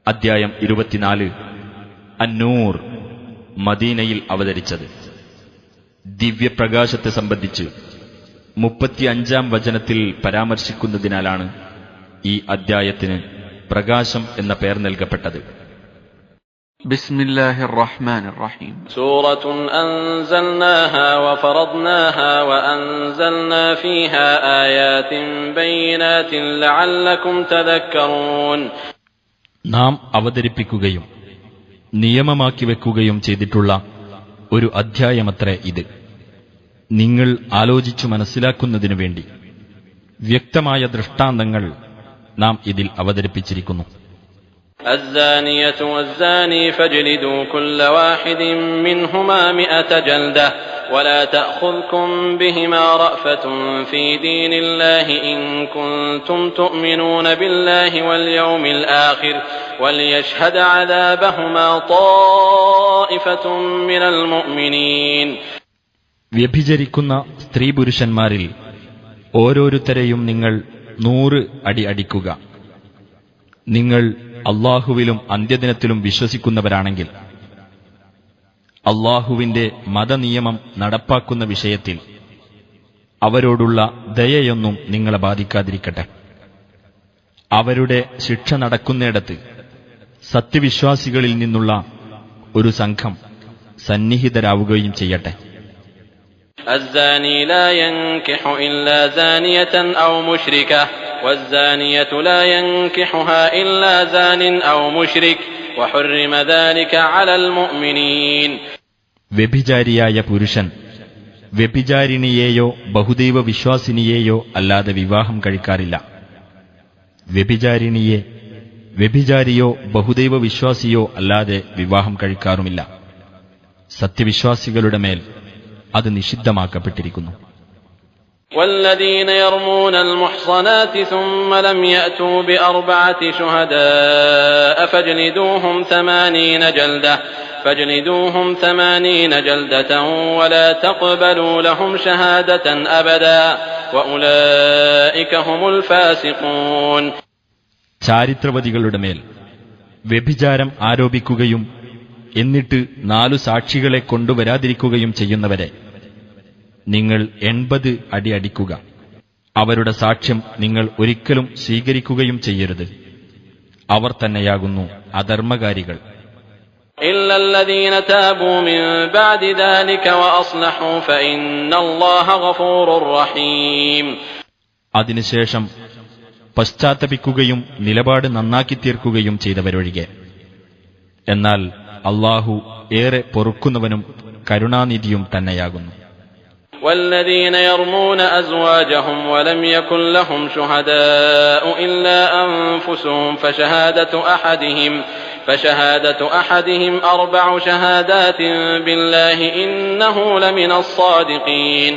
അദ്ധ്യായം 24 അന്നൂർ, മദീനയിൽ അവതരിച്ചത്. ദിവ്യപ്രകാശത്തെ സംബന്ധിച്ച് 35-ാം വചനത്തിൽ പരാമർശിക്കുന്നതിനാലാണ് ഈ അദ്ധ്യായത്തിന് പ്രകാശം എന്ന പേർ നൽകപ്പെട്ടത്. ബിസ്മില്ലാഹിർ റഹ്മാനിർ റഹീം. സൂറത്തുൻ അൻസൽനാഹാ വഫറദ്നാഹാ വഅൻസൽനാ ഫീഹാ ആയാതിൻ ബയ്യിനാതിൻ ലഅല്ലകും തദക്കറൂൻ. നാം അവതരിപ്പിക്കുകയും നിയമമാക്കി വെക്കുകയും ചെയ്തിട്ടുള്ള ഒരു അധ്യായമത്രേ ഇത്. നിങ്ങൾ ആലോചിച്ചു മനസ്സിലാക്കുന്നതിനു വേണ്ടി വ്യക്തമായ ദൃഷ്ടാന്തങ്ങൾ നാം ഇതിൽ അവതരിപ്പിച്ചിരിക്കുന്നു. الزانية والزاني فاجلدوا كل واحد منهما 100 جلدة ولا تأخذكم بهما رأفة في دين الله إن كنتم تؤمنون بالله واليوم الآخر وليشهد عذابهما طائفة من المؤمنين. വ്യഭിചരിക്കുന്ന സ്ത്രീ പുരുഷന്മാരിൽ ഓരോരുത്തരെയും നിങ്ങൾ 100 അടി അടിക്കുക. നിങ്ങൾ അള്ളാഹുവിലും അന്ത്യദിനത്തിലും വിശ്വസിക്കുന്നവരാണെങ്കിൽ അള്ളാഹുവിന്റെ മതനിയമം നടപ്പാക്കുന്ന വിഷയത്തിൽ അവരോടുള്ള ദയയൊന്നും നിങ്ങളെ ബാധിക്കാതിരിക്കട്ടെ. അവരുടെ ശിക്ഷ നടക്കുന്നിടത്ത് സത്യവിശ്വാസികളിൽ നിന്നുള്ള ഒരു സംഘം സന്നിഹിതരാവുകയും ചെയ്യട്ടെ. الزاني لا ينكح إلا زانية أو مشركة والزانية لا ينكحها إلا زان أو مشرك وحرم ذلك على المؤمنين. വ്യഭിചാരിയായ പുരുഷൻ വ്യഭിചാരിണിയെയോ ബഹുദൈവ വിശ്വാസിനിയെയോ അല്ലാതെ വിവാഹം കഴിക്കാറില്ല. വ്യഭിചാരിണിയെ വ്യഭിചാരിയോ ബഹുദൈവ വിശ്വാസിയോ അല്ലാതെ വിവാഹം കഴിക്കാറുമില്ല. സത്യവിശ്വാസികളുടെ മേൽ അത് നിഷിദ്ധമാക്കപ്പെട്ടിരിക്കുന്നു. والذين يرمون المحصنات ثم لم يأتوا ب4 شهداء فاجلدوهم 80 جلدة ولا تقبلوا لهم شهادة أبدا وأولئك هم الفاسقون. ചാരിത്രവതികളുടെ മേൽ വ്യഭിചാരം ആരോപിക്കുകയും എന്നിട്ട് 4 സാക്ഷികളെ കൊണ്ടുവരാതിരിക്കുകയും ചെയ്യുന്നവരെ നിങ്ങൾ 80 അടി അടിക്കുക. അവരുടെ സാക്ഷ്യം നിങ്ങൾ ഒരിക്കലും സ്വീകരിക്കുകയും ചെയ്യരുത്. അവർ തന്നെയാകുന്നു അധർമ്മകാരികൾ. إلا الذين تابوا من بعد ذلك وأصلحوا فإن الله غفور رحيم. അതിനുശേഷം പശ്ചാത്തപിക്കുകയും നിലപാട് നന്നാക്കി തീർക്കുകയും ചെയ്തവരൊഴികെ. എന്നാൽ അല്ലാഹു ഏറെ പൊറുക്കുന്നവനും കരുണാനിധിയും തന്നെയാകുന്നു. والذين يرمون أزواجهم ولم يكن لهم شهداء إلا أنفسهم فشهادة أحدهم 4 شهادات بالله إنه لمن الصادقين.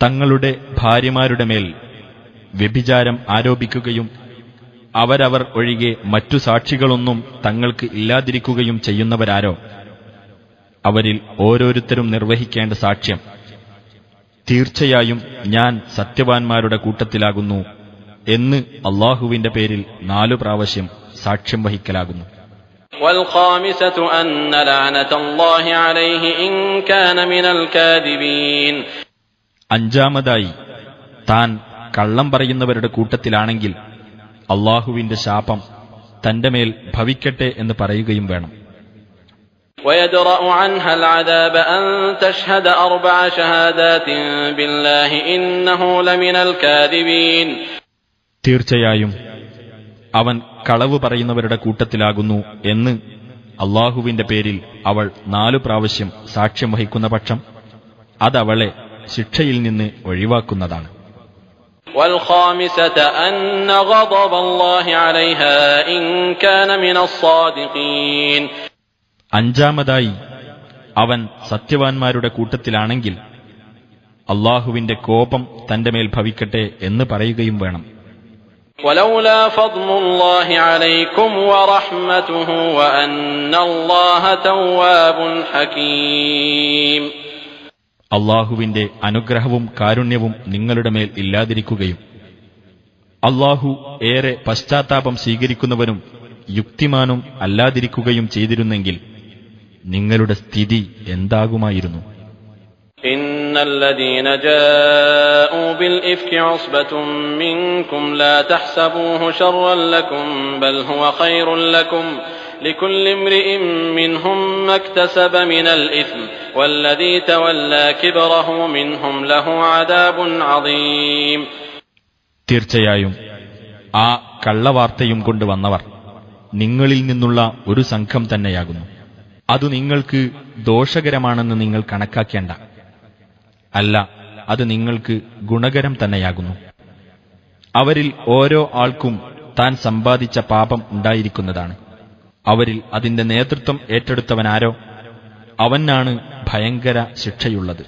തങ്ങളുടെ ഭാര്യമാരുടെ മേൽ വ്യഭിചാരം ആരോപിക്കുകയും അവരവർ ഒഴികെ മറ്റു സാക്ഷികളൊന്നും തങ്ങൾക്ക് ഇല്ലാതിരിക്കുകയും ചെയ്യുന്നവരാരോ അവരിൽ ഓരോരുത്തരും നിർവഹിക്കേണ്ട സാക്ഷ്യം, തീർച്ചയായും ഞാൻ സത്യവാൻമാരുടെ കൂട്ടത്തിലാകുന്നു എന്ന് അള്ളാഹുവിന്റെ പേരിൽ 4 പ്രാവശ്യം സാക്ഷ്യം വഹിക്കലാകുന്നു. والخامسة أن لعنة الله عليه إن كان من الكاذبين. 5-ാമതായി താൻ കള്ളം പറയുന്നവരുടെ കൂട്ടത്തിലാണെങ്കിൽ അള്ളാഹുവിന്റെ ശാപം തന്റെ മേൽ ഭവിക്കട്ടെ എന്ന് പറയുകയും വേണം. ويدرأ عنها العذاب أن تشهد 4 شهادات بالله إنه لمن الكاذبين. തീർച്ചയായും അവൻ കളവ് പറയുന്നവരുടെ കൂട്ടത്തിലാകുന്നു എന്ന് അള്ളാഹുവിന്റെ പേരിൽ അവൾ 4 പ്രാവശ്യം സാക്ഷ്യം വഹിക്കുന്ന പക്ഷം അതവളെ ശിക്ഷയിൽ നിന്ന് ഒഴിവാക്കുന്നതാണ്. والخامسة أن غضب الله عليها إن كان من الصادقين. 5-ാമതായി അവൻ സത്യവാൻമാരുടെ കൂട്ടത്തിലാണെങ്കിൽ അള്ളാഹുവിന്റെ കോപം തന്റെ മേൽ ഭവിക്കട്ടെ എന്ന് പറയുകയും വേണം. ولولا فضل الله عليكم ورحمته وأن الله تواب حكيم. അള്ളാഹുവിന്റെ അനുഗ്രഹവും കാരുണ്യവും നിങ്ങളുടെ മേൽ ഇല്ലാതിരിക്കുകയും അള്ളാഹു ഏറെ പശ്ചാത്താപം സ്വീകരിക്കുന്നവനും യുക്തിമാനും അല്ലാതിരിക്കുകയും ചെയ്തിരുന്നെങ്കിൽ നിങ്ങളുടെ സ്ഥിതി എന്താകുമായിരുന്നു? ഇന്നല്ലദീന ജാഊ ബിൽ ഇഫ്കി ഉസ്ബത്തും മിൻകും ലാ തഹ്സബൂഹു ശർറൻ ലക്കും ബൽ ഹുവ ഖൈറുൻ ലക്കും ലികുല്ലി ഇംറിഇൻ മിൻഹും മക്തസബ മിനൽ ഇസ്മ വല്ലദീ തവല്ലാ കിബ്റഹു മിൻഹും ലഹു അദാബുൻ അദീം. തീർച്ചയായും ആ കള്ളവാർത്തയും കൊണ്ട് വന്നവർ നിങ്ങളിൽ നിന്നുള്ള ഒരു സംഘം തന്നെയാകുന്നു. അത് നിങ്ങൾക്ക് ദോഷകരമാണെന്ന് നിങ്ങൾ കണക്കാക്കേണ്ട. അല്ല, അത് നിങ്ങൾക്ക് ഗുണകരം തന്നെയാകുന്നു. അവരിൽ ഓരോ ആൾക്കും താൻ സമ്പാദിച്ച പാപം ഉണ്ടായിരിക്കുന്നതാണ്. അവരിൽ അതിന്റെ നേതൃത്വം ഏറ്റെടുത്തവനാരോ അവനാണ് ഭയങ്കര ശിക്ഷയുള്ളത്.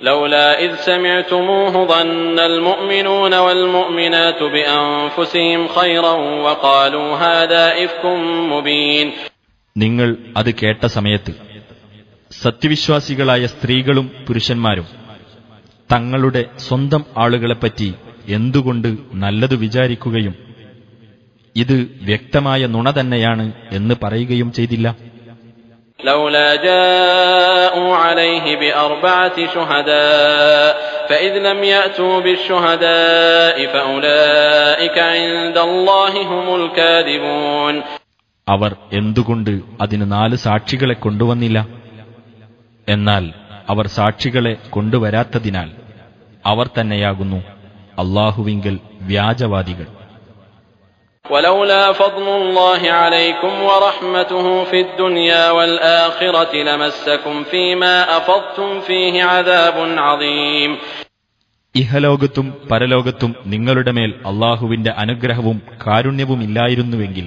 لولا إذ سمعتموه ظن المؤمنون والمؤمنات بأنفسهم خيرا وقالوا هذا إفك مبين. നിങ്ങൾ അത് കേട്ട സമയത്ത് സത്യവിശ്വാസികളായ സ്ത്രീകളും പുരുഷന്മാരും തങ്ങളുടെ സ്വന്തം ആളുകളെപ്പറ്റി എന്തുകൊണ്ട് നല്ലത് വിചാരിക്കുകയും ഇത് വ്യക്തമായ നുണ തന്നെയാണ് എന്ന് പറയുകയും ചെയ്തില്ല. لولا جاءوا عليه بأربعة شهداء فإذ لم يأتوا بالشهداء فأولئك عند الله هم الكاذبون. അവർ എന്തുകൊണ്ട് അതിന് 4 സാക്ഷികളെ കൊണ്ടുവന്നില്ല? എന്നാൽ അവർ സാക്ഷികളെ കൊണ്ടുവരാത്തതിനാൽ അവർ തന്നെയാകുന്നു അല്ലാഹുവിങ്കൽ വ്യാജവാദികൾ. ولولا فضل الله عليكم ورحمته في الدنيا والآخرة لمسكم فيما أفضتم فيه عذاب عظيم. ഇഹലോകത്തും പരലോകത്തും നിങ്ങളുടെ മേൽ അല്ലാഹുവിന്റെ അനുഗ്രഹവും കാരുണ്യവും ഇല്ലായിരുന്നുവെങ്കിൽ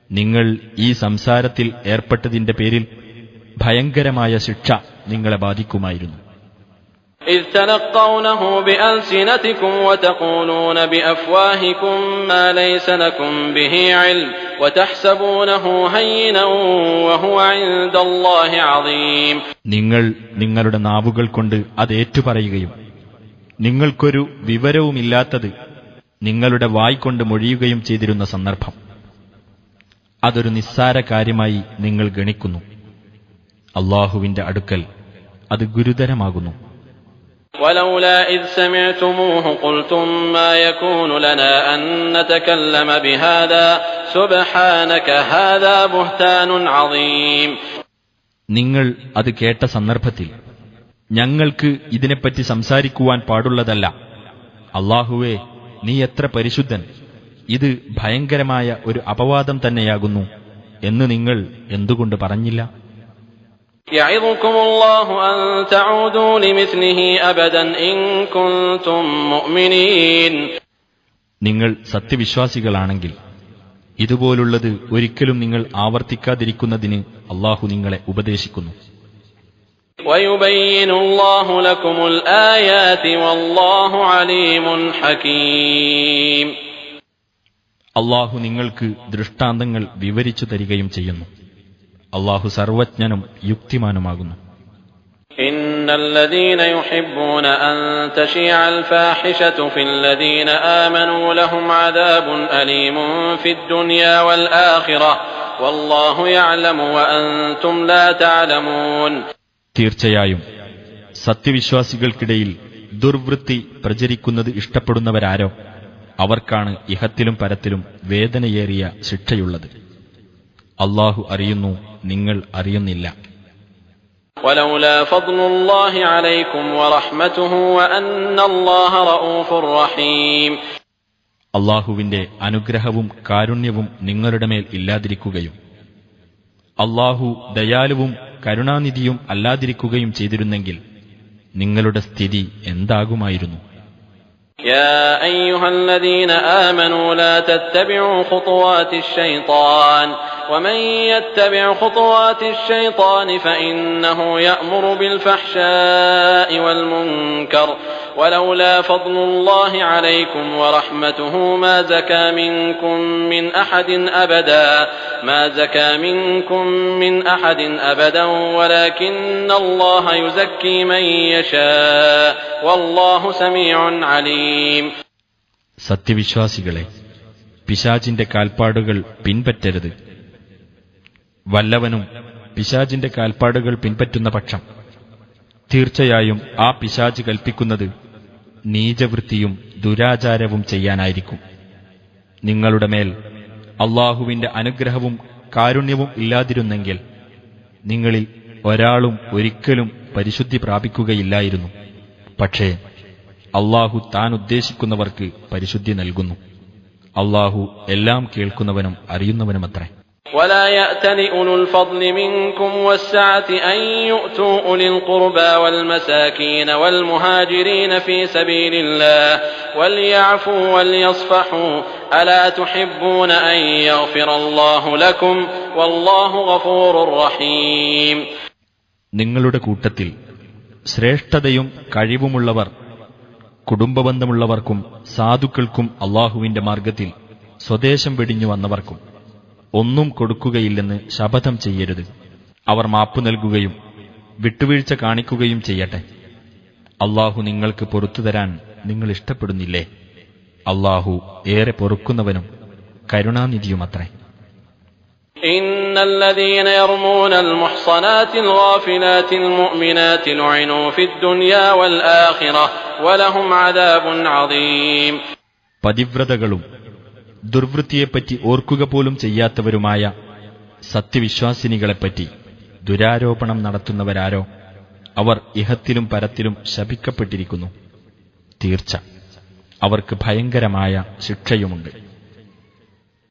നിങ്ങൾ ഈ സംസാരത്തിൽ ഏർപ്പെട്ടതിന്റെ പേരിൽ ഭയങ്കരമായ ശിക്ഷ നിങ്ങളെ ബാധിക്കുമായിരുന്നു. إذ تلقونه بألسنتكم وتقولون بأفواهكم ما ليس لكم به علم وتحسبونه هينا وهو عند الله عظيم. നിങ്ങൾ നിങ്ങളുടെ നാവുകൾ കൊണ്ട് അത് ഏറ്റുപറയുകയും നിങ്ങൾക്കൊരു വിവരവുമില്ലാത്തത് നിങ്ങളുടെ വായ്കൊണ്ട് മൊഴിയുകയും ചെയ്തിരുന്ന സന്ദർഭം അതൊരു നിസ്സാര കാര്യമായി നിങ്ങൾ ഗണിക്കുന്നു. അല്ലാഹുവിന്റെ അടുക്കൽ അത് ഗുരുതരമാകുന്നു. ولولا إذ سمعتموه قلتم ما يكون لنا أن نتكلم بهذا سبحانك هذا بهتان عظيم. നിങ്ങൾ അത് കേട്ട സന്ദർഭത്തിൽ ഞങ്ങൾക്ക് ഇതിനെപ്പറ്റി സംസാരിക്കുവാൻ പാടുള്ളതല്ല. അല്ലാഹുവേ, നീ എത്ര പരിശുദ്ധൻ, ഇത് ഭയങ്കരമായ ഒരു അപവാദം തന്നെയാകുന്നു എന്ന് നിങ്ങൾ എന്തുകൊണ്ട് പറഞ്ഞില്ല? يعظكم الله أن تعودوا لمثله أبدا إن كنتم مؤمنين. നിങ്ങൾ സത്യവിശ്വാസികളാണെങ്കിൽ ഇതുപോലുള്ളത് ഒരിക്കലും നിങ്ങൾ ആവർത്തിക്കാതിരിക്കുന്നതിന് അല്ലാഹു നിങ്ങളെ ഉപദേശിക്കുന്നു. ويبين الله لكم الآيات والله عليم حكيم. അല്ലാഹു നിങ്ങൾക്ക് ദൃഷ്ടാന്തങ്ങൾ വിവരിച്ചു തരികയും ചെയ്യുന്നു. അല്ലാഹു സർവജ്ഞനും യുക്തിമാനുമാകുന്നു. إن الذين يحبون أن تشيع الفاحشة في الذين آمنوا لهم عذاب أليم في الدنيا والآخرة والله يعلم وأنتم لا تعلمون. തീർച്ചയായും സത്യവിശ്വാസികൾക്കിടയിൽ ദുർവൃത്തി പ്രചരിക്കുന്നത് ഇഷ്ടപ്പെടുന്നവരാരോ അവർക്കാണ് ഇഹത്തിലും പരത്തിലും വേദനയേറിയ ശിക്ഷയുള്ളത്. അല്ലാഹു അറിയുന്നു, നിങ്ങൾ അറിയുന്നില്ല. ولولا فضل الله عليكم ورحمته وأن الله رؤوف رحيم. അല്ലാഹുവിന്റെ അനുഗ്രഹവും കാരുണ്യവും നിങ്ങളുടെ മേൽ ഇല്ലാതിരിക്കുകയും അല്ലാഹു ദയാലുവും കരുണാനിധിയും അല്ലാതിരിക്കുകയും ചെയ്തിരുന്നെങ്കിൽ നിങ്ങളുടെ സ്ഥിതി എന്താകുമായിരുന്നു? يا أيها الذين آمنوا لا تتبعوا خطوات الشيطان ومن يتبع خطوات الشيطان فإنه يأمر بالفحشاء والمنكر ولولا فضل الله عليكم ورحمته ما زكى منكم من أحد أبدا ولكن الله يزكي من يشاء والله سميع عليم. സത്യവിശ്വാസികളെ, പിശാചിന്റെ കാൽപ്പാടുകൾ പിൻപറ്റരുത്. വല്ലവനും പിശാചിന്റെ കാൽപ്പാടുകൾ പിൻപറ്റുന്ന പക്ഷം തീർച്ചയായും ആ പിശാച് കൽപ്പിക്കുന്നത് നീചവൃത്തിയും ദുരാചാരവും ചെയ്യാനായിരിക്കും. നിങ്ങളുടെ മേൽ അള്ളാഹുവിന്റെ അനുഗ്രഹവും കാരുണ്യവും ഇല്ലാതിരുന്നെങ്കിൽ നിങ്ങളിൽ ഒരാളും ഒരിക്കലും പരിശുദ്ധി പ്രാപിക്കുകയില്ലായിരുന്നു. പക്ഷേ അള്ളാഹു താൻ ഉദ്ദേശിക്കുന്നവർക്ക് പരിശുദ്ധി നൽകുന്നു. അള്ളാഹു എല്ലാം കേൾക്കുന്നവനും അറിയുന്നവനുമത്രേ. ولا يأتل أولو الفضل منكم والسعة أن يؤتوا أولي القربى والمساكين والمهاجرين في سبيل الله وليعفوا وليصفحوا ألا تحبون أن يغفر الله لكم والله غفور رحيم. നിങ്ങളുടെ കൂട്ടത്തിൽ ശ്രേഷ്ഠതയും കഴിവുമുള്ളവർ കുടുംബബന്ധമുള്ളവർക്കും സാധുക്കൾക്കും അള്ളാഹുവിന്റെ മാർഗത്തിൽ സ്വദേശം വെടിഞ്ഞു വന്നവർക്കും ഒന്നും കൊടുക്കുകയില്ലെന്ന് ശപഥം ചെയ്യരുത്. അവർ മാപ്പു നൽകുകയും വിട്ടുവീഴ്ച കാണിക്കുകയും ചെയ്യട്ടെ. അള്ളാഹു നിങ്ങൾക്ക് പൊറുത്തുതരാൻ നിങ്ങൾ ഇഷ്ടപ്പെടുന്നില്ലേ? അള്ളാഹു ഏറെ പൊറുക്കുന്നവനും കരുണാനിധിയുമത്രേ. ഇന്നല്ലദീന യർമൂനൽ മുഹ്സനാതിൽ ഗാഫിലാതിൽ മുഅ്മിനാതി ലുഇനൂ ഫിദ്ദുനിയാ വൽ ആഖിറ വലഹും അദാബുൻ അദീം. പതിവ്രതകളും ദുർവൃത്തിയെപ്പറ്റി ഓർക്കുക പോലും ചെയ്യാത്തവരുമായ സത്യവിശ്വാസിനികളെപ്പറ്റി ദുരാരോപണം നടത്തുന്നവരാരോ അവർ ഇഹത്തിലും പരത്തിലും ശപിക്കപ്പെട്ടിരിക്കുന്നു. തീർച്ച അവർക്ക് ഭയങ്കരമായ ശിക്ഷയുമുണ്ട്.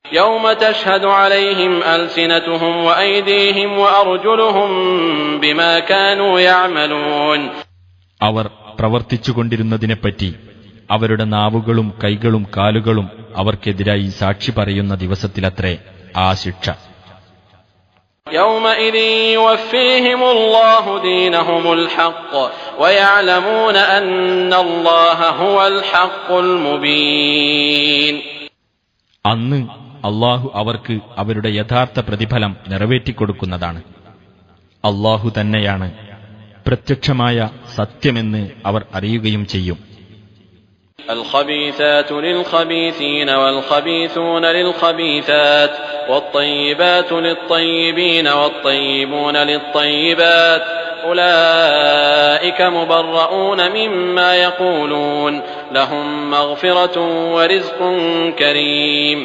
യൗമ തശ്ഹദു അലൈഹിം അൽസിനതുഹും വഅയ്ദീഹിം വഅർജുലുഹും ബിമാ കാനൂ യഅമലൂൻ. അവർ പ്രവർത്തിച്ചുകൊണ്ടിരുന്നതിനെപ്പറ്റി അവരുടെ നാവുകളും കൈകളും കാലുകളും അവർക്കെതിരായി സാക്ഷി പറയുന്ന ദിവസത്തിലത്രേ ആ ശിക്ഷ. യൗമഇദി യുവഫീഹിമുല്ലാഹു ദീനഹുമുൽ ഹഖ് വയഅലമൂന അന്നല്ലാഹ ഹുവൽ ഹഖുൽ മുബീൻ. അന്ന് അല്ലാഹു അവർക്ക് അവരുടെ യഥാർത്ഥ പ്രതിഫലം നിറവേറ്റിക്കൊടുക്കുന്നതാണ്. അല്ലാഹു തന്നെയാണ് പ്രത്യക്ഷമായ സത്യമെന്ന് അവർ അറിയുകയും ചെയ്യും. الخبيثات للخبيثين والخبيثون للخبيثات والطيبات للطيبين والطيبون للطيبات أولئك مبرؤون مما يقولون لهم مغفرة ورزق كريم.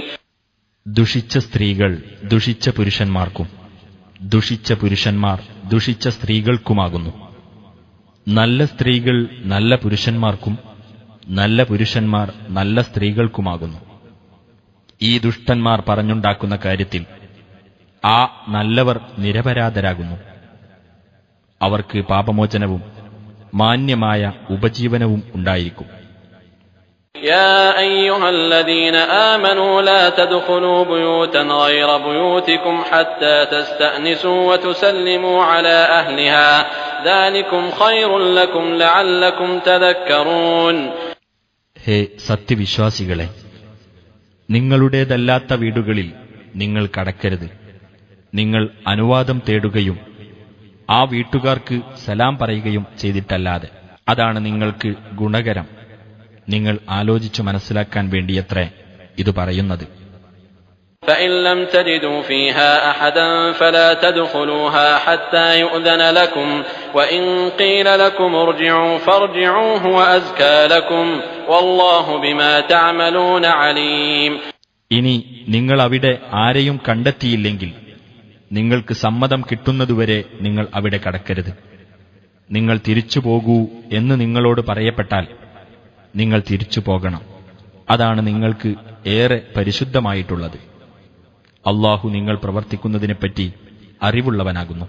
ദുഷിച്ച സ്ത്രീകൾ ദുഷിച്ച പുരുഷന്മാർക്കും ദുഷിച്ച പുരുഷന്മാർ ദുഷിച്ച സ്ത്രീകൾക്കുമാകുന്നു. നല്ല സ്ത്രീകൾ നല്ല പുരുഷന്മാർക്കും നല്ല പുരുഷന്മാർ നല്ല സ്ത്രീകൾക്കുമാകുന്നു. ഈ ദുഷ്ടന്മാർ പറഞ്ഞുണ്ടാക്കുന്ന കാര്യത്തിൽ ആ നല്ലവർ നിരപരാധരാകുന്നു. അവർക്ക് പാപമോചനവും മാന്യമായ ഉപജീവനവും ഉണ്ടായിരിക്കും. يا أيها الذين آمنوا لا تدخلوا بيوتا غير بيوتكم حتى تستأنسوا وتسلموا على أهلها ذلكم خير لكم لعلكم تذكرون. ഹേ സത്യവിശ്വാസികളെ, നിങ്ങളുടേതല്ലാത്ത വീടുകളിൽ നിങ്ങൾ കടക്കരുത്. നിങ്ങൾ അനുവാദം തേടുകയും ആ വീട്ടുകാർക്ക് സലാം പറയുകയും ചെയ്തിട്ടല്ലാതെ. അതാണ് നിങ്ങൾക്ക് ഗുണകരം. നിങ്ങൾ ആലോചിച്ചു മനസ്സിലാക്കാൻ വേണ്ടിയത്രേ ഇത് പറയുന്നത്. فإن لم تجدوا فيها أحدا فلا تدخلوها حتى يؤذن لكم وإن قيل لكم ارجعوا فارجعوا هو أزكى لكم والله بما تعملون عليم. ഇനി നിങ്ങൾ അവിടെ ആരെയും കണ്ടെത്തിയില്ലെങ്കിൽ നിങ്ങൾക്ക് സമ്മതം കിട്ടുന്നതുവരെ നിങ്ങൾ അവിടെ കടക്കരുത്. നിങ്ങൾ തിരിച്ചു പോകൂ എന്ന് നിങ്ങളോട് പറയപ്പെട്ടാൽ നിങ്ങൾ തിരിച്ചു പോകണം. അതാണ് നിങ്ങൾക്ക് ഏറെ പരിശുദ്ധമായിട്ടുള്ളത്. അല്ലാഹു നിങ്ങൾ പ്രവർത്തിക്കുന്നതിനെപ്പറ്റി അറിവുള്ളവനാകുന്നു.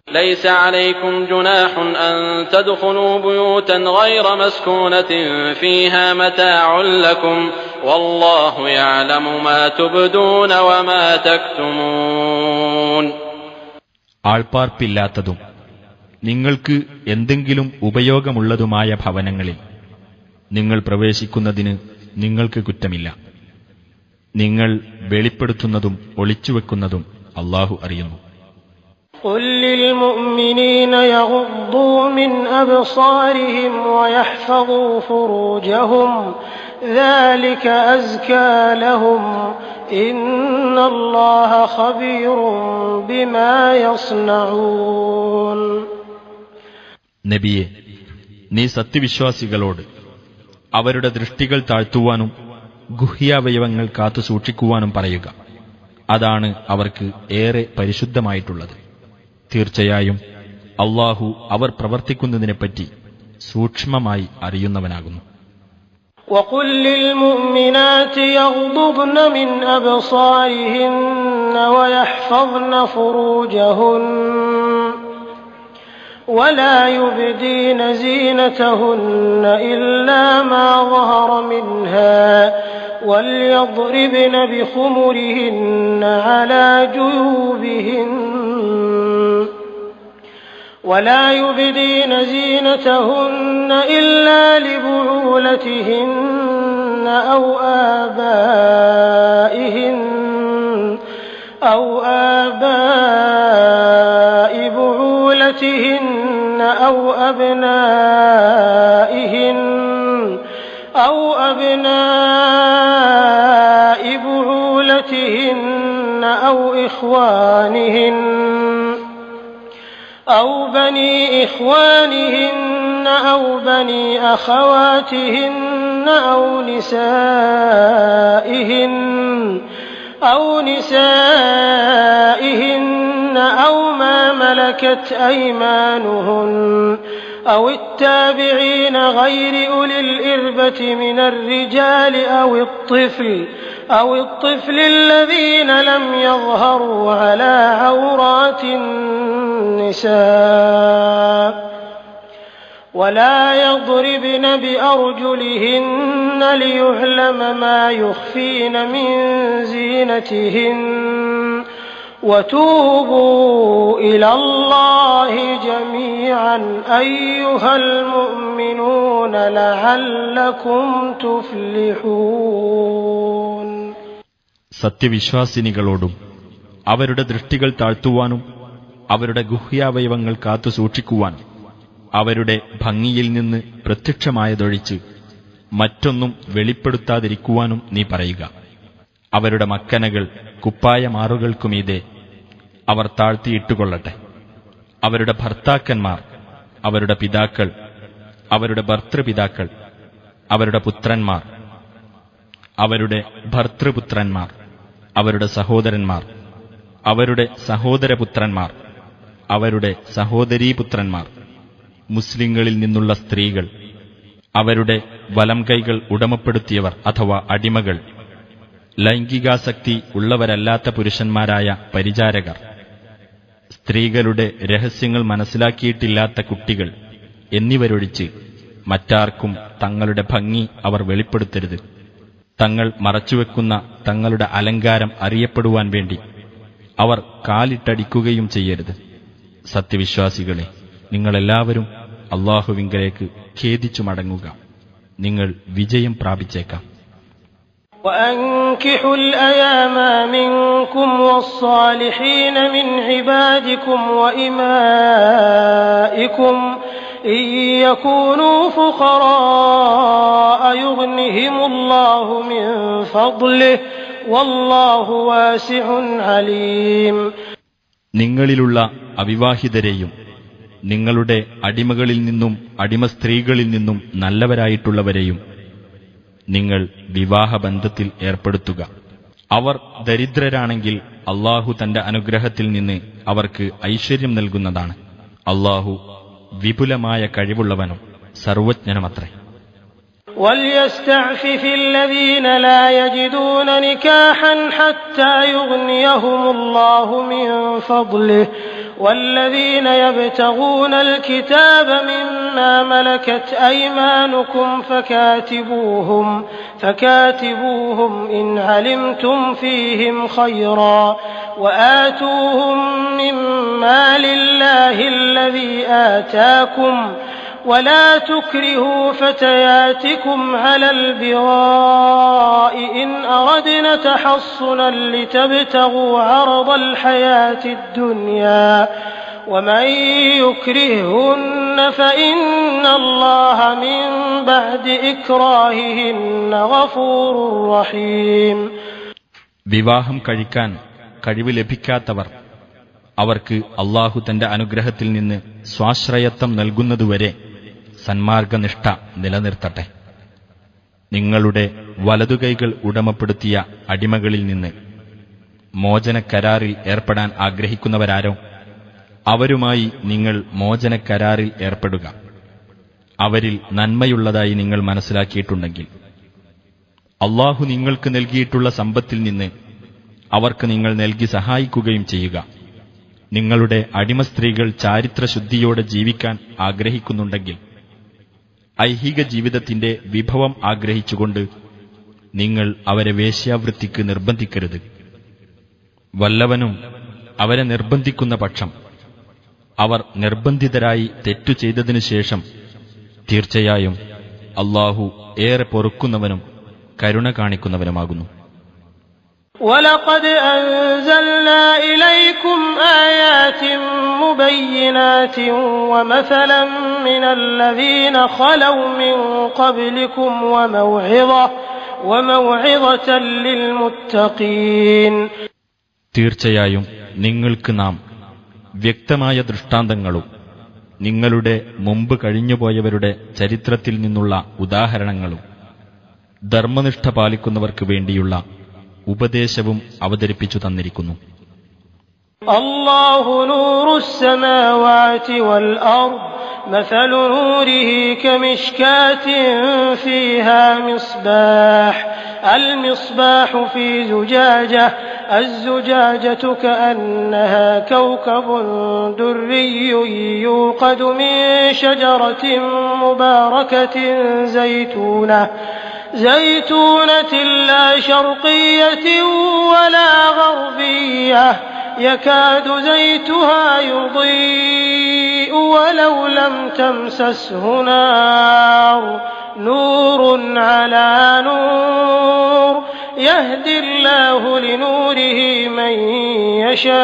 ليس عليكم جناح أن تدخلوا بيوتا غير مسكونة فيها متاع لكم والله يعلم ما تبدون وما تكتمون. ആൾപ്പാർപ്പില്ലാത്തതും നിങ്ങൾക്ക് എന്തെങ്കിലും ഉപയോഗമുള്ളതുമായ ഭവനങ്ങളിൽ നിങ്ങൾ പ്രവേശിക്കുന്നതിന് നിങ്ങൾക്ക് കുറ്റമില്ല. നിങ്ങൾ വെളിപ്പെടുത്തുന്നതും ഒളിച്ചുവെക്കുന്നതും അല്ലാഹു അറിയുന്നു. قل للمؤمنين يغضوا من أبصارهم ويحفظوا فروجهم ذلك أزكى لهم إن الله خبير بما يصنعون. നബിയെ, നീ സത്യവിശ്വാസികളോട് അവരുടെ ദൃഷ്ടികൾ താഴ്ത്തുവാനും ഗുഹ്യാവയവങ്ങൾ കാത്തു സൂക്ഷിക്കുവാനും പറയുക. അതാണ് അവർക്ക് ഏറെ പരിശുദ്ധമായിട്ടുള്ളത്. തീർച്ചയായും അള്ളാഹു അവർ പ്രവർത്തിക്കുന്നതിനെപ്പറ്റി സൂക്ഷ്മമായി അറിയുന്നവനാകുന്നു. وقل للمؤمنات يغضضن من أبصارهن ويحفظن فروجهن ولا يبدين زينتهن إلا ما ظهر منها وليضربن بخمرهن على جيوبهن ولا يبدين زينتهن إلا لبعولتهن أو آباء بعولتهن أو أبناء بعولتهن أو إخوانهن أو بني إخوانهن أو بني أخواتهن أو نسائهن أو ما ملكت أيمانهن أو التابعين غير أولي الإربة من الرجال أو الطفل الذين لم يظهروا على عورات النساء ولا يضربن بأرجلهن ليعلم ما يخفين من زينتهن وتوبوا إلى الله جميعا أيها المؤمنون لعلكم تفلحون. സത്യവിശ്വാസിനികളോടും അവരുടെ ദൃഷ്ടികൾ താഴ്ത്തുവാനും അവരുടെ ഗുഹ്യാവയവങ്ങൾ കാത്തു സൂക്ഷിക്കുവാനും അവരുടെ ഭംഗിയിൽ നിന്ന് പ്രത്യക്ഷമായതൊഴിച്ച് മറ്റൊന്നും വെളിപ്പെടുത്താതിരിക്കുവാനും നീ പറയുക. അവരുടെ മക്കനകൾ കുപ്പായമാറുകൾക്കുമീതെ അവർ താഴ്ത്തിയിട്ടുകൊള്ളട്ടെ. അവരുടെ ഭർത്താക്കന്മാർ, അവരുടെ പിതാക്കൾ, അവരുടെ ഭർത്തൃപിതാക്കൾ, അവരുടെ പുത്രന്മാർ, അവരുടെ ഭർത്തൃപുത്രന്മാർ, അവരുടെ സഹോദരന്മാർ, അവരുടെ സഹോദരപുത്രന്മാർ, അവരുടെ സഹോദരീപുത്രന്മാർ, മുസ്ലിങ്ങളിൽ നിന്നുള്ള സ്ത്രീകൾ, അവരുടെ വലംകൈകൾ ഉടമപ്പെടുത്തിയവർ അഥവാ അടിമകൾ, ലൈംഗികാസക്തി ഉള്ളവരല്ലാത്ത പുരുഷന്മാരായ പരിചാരകർ, സ്ത്രീകളുടെ രഹസ്യങ്ങൾ മനസ്സിലാക്കിയിട്ടില്ലാത്ത കുട്ടികൾ എന്നിവരൊഴിച്ച് മറ്റാർക്കും തങ്ങളുടെ ഭംഗി അവർ വെളിപ്പെടുത്തരുത്. തങ്ങൾ മറച്ചുവെക്കുന്ന തങ്ങളുടെ അലങ്കാരം അറിയപ്പെടുവാൻ വേണ്ടി അവർ കാലിട്ടടിക്കുകയും ചെയ്യരുത്. സത്യവിശ്വാസികളെ, നിങ്ങളെല്ലാവരും അല്ലാഹുവിങ്കലേക്ക് ഖേദിച്ചു മടങ്ങുക. നിങ്ങൾ വിജയം പ്രാപിച്ചേക്കാം. وأنكحوا الأيام منكم والصالحين من عبادكم وإمائكم إن يكونوا فقراء يغنهم الله من فضله والله واسع عليم. നിങ്ങളിലുള്ള അവിവാഹിതരെയും നിങ്ങളുടെ അടിമകളിൽ നിന്നും അടിമ സ്ത്രീകളിൽ നിന്നും നല്ലവരായിട്ടുള്ളവരെയും നിങ്ങൾ വിവാഹബന്ധത്തിൽ ഏർപ്പെടുത്തുക. അവർ ദരിദ്രരാണെങ്കിൽ അള്ളാഹു തന്റെ അനുഗ്രഹത്തിൽ നിന്ന് അവർക്ക് ഐശ്വര്യം നൽകുന്നതാണ്. അള്ളാഹു വിപുലമായ കഴിവുള്ളവനും സർവജ്ഞനുമത്രേ. وَلْيَسْتَعْفِفِ الَّذِينَ لَا يَجِدُونَ نِكَاحًا حَتَّى يُغْنِيَهُمُ اللَّهُ مِنْ فَضْلِهِ وَالَّذِينَ يَبْتَغُونَ الْكِتَابَ مِمَّا مَلَكَتْ أَيْمَانُكُمْ فَكَاتِبُوهُمْ إِنْ عَلِمْتُمْ فِيهِمْ خَيْرًا وَآتُوهُمْ مِنْ مَالِ اللَّهِ الَّذِي آتَاكُمْ ولا تكرهوا فتياتكم على البغاء إن أردنا تحصنا لتبتغوا عرض الحياة الدنيا ومن يكرههن فإن الله من بعد إكراههن غفور رحيم. വിവാഹം കഴിക്കാൻ കഴിവ് ലഭിക്കാത്തവർ അവർക്ക് അല്ലാഹു തന്റെ അനുഗ്രഹത്തിൽ നിന്ന് സ്വാശ്രയത്വം നൽകുന്നതുവരെ സന്മാർഗനിഷ്ഠ നിലനിർത്തട്ടെ. നിങ്ങളുടെ വലതുകൈകൾ ഉടമപ്പെടുത്തിയ അടിമകളിൽ നിന്ന് മോചനക്കരാറിൽ ഏർപ്പെടാൻ ആഗ്രഹിക്കുന്നവരാരോ അവരുമായി നിങ്ങൾ മോചനക്കരാറിൽ ഏർപ്പെടുക. അവരിൽ നന്മയുള്ളതായി നിങ്ങൾ മനസ്സിലാക്കിയിട്ടുണ്ടെങ്കിൽ അല്ലാഹു നിങ്ങൾക്ക് നൽകിയിട്ടുള്ള സമ്പത്തിൽ നിന്ന് അവർക്ക് നിങ്ങൾ നൽകി സഹായിക്കുകയും ചെയ്യുക. നിങ്ങളുടെ അടിമസ്ത്രീകൾ ചാരിത്രശുദ്ധിയോടെ ജീവിക്കാൻ ആഗ്രഹിക്കുന്നുണ്ടെങ്കിൽ ഐഹിക ജീവിതത്തിന്റെ വിഭവം ആഗ്രഹിച്ചുകൊണ്ട് നിങ്ങൾ അവരെ വേശ്യാവൃത്തിക്ക് നിർബന്ധിക്കരുത്. വല്ലവനും അവരെ നിർബന്ധിക്കുന്ന പക്ഷം അവർ നിർബന്ധിതരായി തെറ്റു ചെയ്തതിനു ശേഷം തീർച്ചയായും അല്ലാഹു ഏറെ പൊറുക്കുന്നവനും കരുണ കാണിക്കുന്നവനുമാകുന്നു. وَلَقَدْ أَنزَلْنَا إِلَيْكُمْ آيَاتٍ مُبَيِّنَاتٍ وَمَثَلًا مِنَ الَّذِينَ خَلَوْا مِن قَبْلِكُمْ وَمَوْعِظَةً لِّلْمُتَّقِينَ. തീർച്ചയായും നിങ്ങൾക്ക് നാം വ്യക്തമായ ദൃഷ്ടാന്തങ്ങളും നിങ്ങളുടെ മുമ്പ് കഴിഞ്ഞുപോയവരുടെ ചരിത്രത്തിൽ നിന്നുള്ള ഉദാഹരണങ്ങളും ധർമ്മനിഷ്ഠ പാലിക്കുന്നവർക്ക് വേണ്ടിയുള്ള ഉപദേശവും അവതരിപ്പിച്ചു തന്നിരിക്കുന്നു. അല്ലാഹു നൂറുസ് സമാവാതി വൽ അർദ് മസലു നൂരിഹി കമിശ്കാത്തിൻ ഫീഹാ മിസ്ബാഹ് المصباح في زجاجة الزجاجة كأنها كوكب دري يوقد من شجرة مباركة زيتونة لا شرقية ولا غربية يكاد زيتها يضيء ولو لم تمسسه نور على نور يهدي الله لنوره من يشاء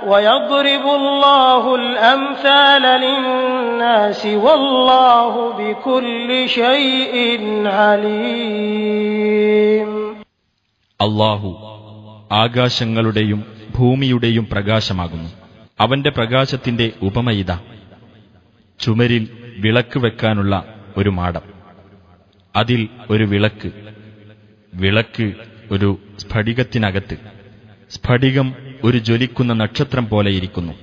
ويضرب الله الأمثال للناس والله بكل شيء عليم. അല്ലാഹു ആകാശങ്ങളുടെയും ഭൂമിയുടെയും പ്രകാശമാകുന്നു. അവന്റെ പ്രകാശത്തിന്റെ ഉപമയിത ചുമരിൽ വിളക്ക് വെക്കാനുള്ള ഒരു മാടം, അതിൽ ഒരു വിളക്ക് ഒരു സ്ഫടികത്തിനകത്ത്, സ്ഫടികം ഒരു ജ്വലിക്കുന്ന നക്ഷത്രം പോലെയിരിക്കുന്നു.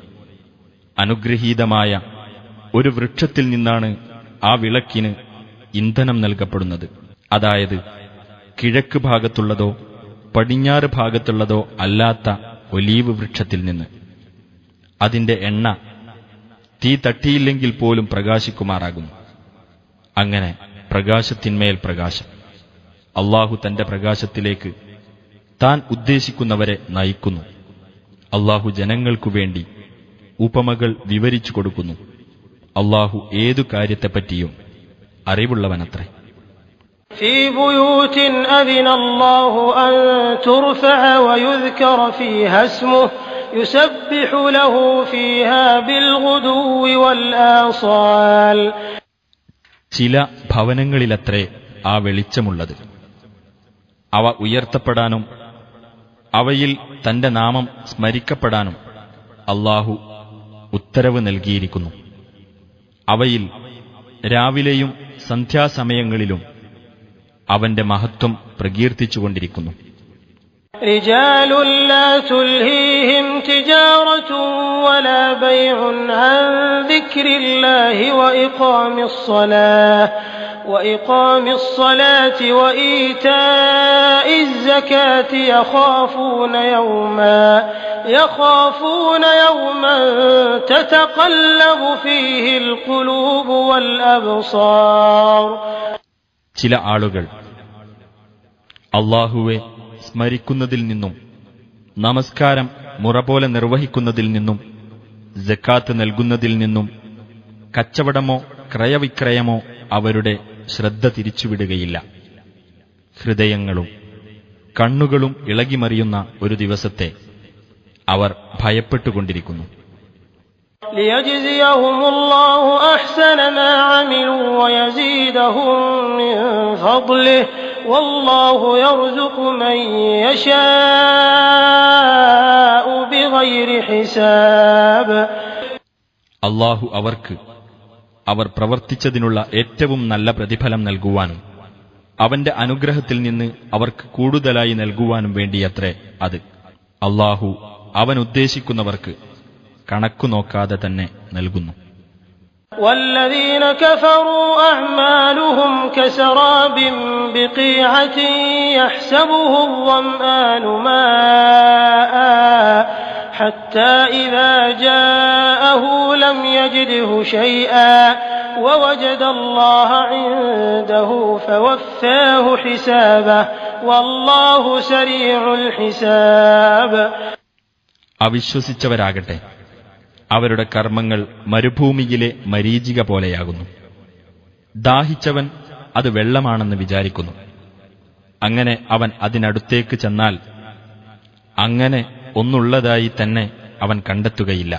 അനുഗ്രഹീതമായ ഒരു വൃക്ഷത്തിൽ നിന്നാണ് ആ വിളക്കിന് ഇന്ധനം നൽകപ്പെടുന്നത്. അതായത് കിഴക്ക് ഭാഗത്തുള്ളതോ പടിഞ്ഞാറ് ഭാഗത്തുള്ളതോ അല്ലാത്ത ഒലീവ് വൃക്ഷത്തിൽ നിന്ന്. അതിന്റെ എണ്ണ തീ തട്ടിയില്ലെങ്കിൽ പോലും പ്രകാശിക്കുമാറാകുന്നു. അങ്ങനെ പ്രകാശത്തിന്മേൽ പ്രകാശം. അല്ലാഹു തന്റെ പ്രകാശത്തിലേക്ക് താൻ ഉദ്ദേശിക്കുന്നവരെ നയിക്കുന്നു. അല്ലാഹു ജനങ്ങൾക്കു വേണ്ടി ഉപമകൾ വിവരിച്ചു കൊടുക്കുന്നു. അല്ലാഹു ഏതു കാര്യത്തെപ്പറ്റിയും അറിവുള്ളവനത്രേ. في بيوت أذن الله أن ترفع ويذكر فيها اسمه يسبح له فيها بالغدو والآصال. ചില ഭവനങ്ങളിലത്രേ ആ വെളിച്ചമുള്ളത്. അവ ഉയർത്തപ്പെടാനും അവയിൽ തന്റെ നാമം സ്മരിക്കപ്പെടാനും അല്ലാഹു ഉത്തരവ് നൽകിയിരിക്കുന്നു. അവയിൽ രാവിലെയും സന്ധ്യാസമയങ്ങളിലും അവന്റെ മഹത്വം പ്രകീർത്തിച്ചുകൊണ്ടിരിക്കുന്നു. رجال لا تلهيهم تجارة ولا بيع عن ذكر الله وإقام الصلاة وإيتاء الزكاة يخافون يوما تتقلب فيه القلوب والأبصار. ചില ആളുകൾ അല്ലാഹുവെ സ്മരിക്കുന്നതിൽ നിന്നും നമസ്കാരം മുറ പോലെ നിർവഹിക്കുന്നതിൽ നിന്നും സക്കാത്ത് നൽകുന്നതിൽ നിന്നും കച്ചവടമോ ക്രയവിക്രയമോ അവരുടെ ശ്രദ്ധ തിരിച്ചുവിടുകയില്ല. ഹൃദയങ്ങളും കണ്ണുകളും ഇളകിമറിയുന്ന ഒരു ദിവസത്തെ അവർ ഭയപ്പെട്ടുകൊണ്ടിരിക്കുന്നു. ليجزيهم الله أحسن ما عملوا ويزيدهم من فضله والله يرزق من يشاء بغير حساب. അല്ലാഹു അവർക്ക് അവർ പ്രവർത്തിച്ചതിനുള്ള ഏറ്റവും നല്ല പ്രതിഫലം നൽകുവാനും അവന്റെ അനുഗ്രഹത്തിൽ നിന്ന് അവർക്ക് കൂടുതലായി നൽകുവാനും വേണ്ടിയത്രേ അത്. അല്ലാഹു അവൻ ഉദ്ദേശിക്കുന്നവർക്ക് കണക്കു നോക്കാതെ തന്നെ നൽകുന്നു. والذين كفروا أعمالهم كسراب بقيعة يحسبه الظمآن ماء حتى إذا جاءه لم يجده شيئا ووجد الله عنده فوفاه حسابه والله سريع الحساب. അവിശ്വസിച്ചവരാകട്ടെ അവരുടെ കർമ്മങ്ങൾ മരുഭൂമിയിലെ മരീചിക പോലെയാകുന്നു. ദാഹിച്ചവൻ അത് വെള്ളമാണെന്ന് വിചാരിക്കുന്നു. അങ്ങനെ അവൻ അതിനടുത്തേക്ക് ചെന്നാൽ അങ്ങനെ ഒന്നുള്ളതായി തന്നെ അവൻ കണ്ടെത്തുകയില്ല.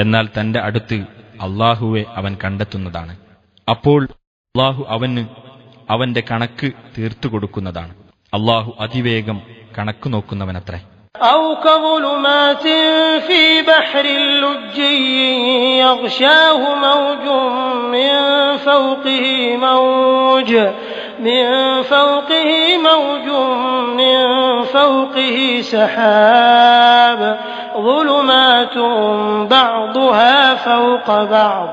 എന്നാൽ തന്റെ അടുത്ത് അല്ലാഹുവെ അവൻ കണ്ടെത്തുന്നതാണ്. അപ്പോൾ അല്ലാഹു അവന് അവന്റെ കണക്ക് തീർത്തുകൊടുക്കുന്നതാണ്. അല്ലാഹു അതിവേഗം കണക്കു നോക്കുന്നവനത്രേ. أو كظلمات في بحر لجي يغشاه موج من فوقه سحاب ظلمات بعضها فوق بعض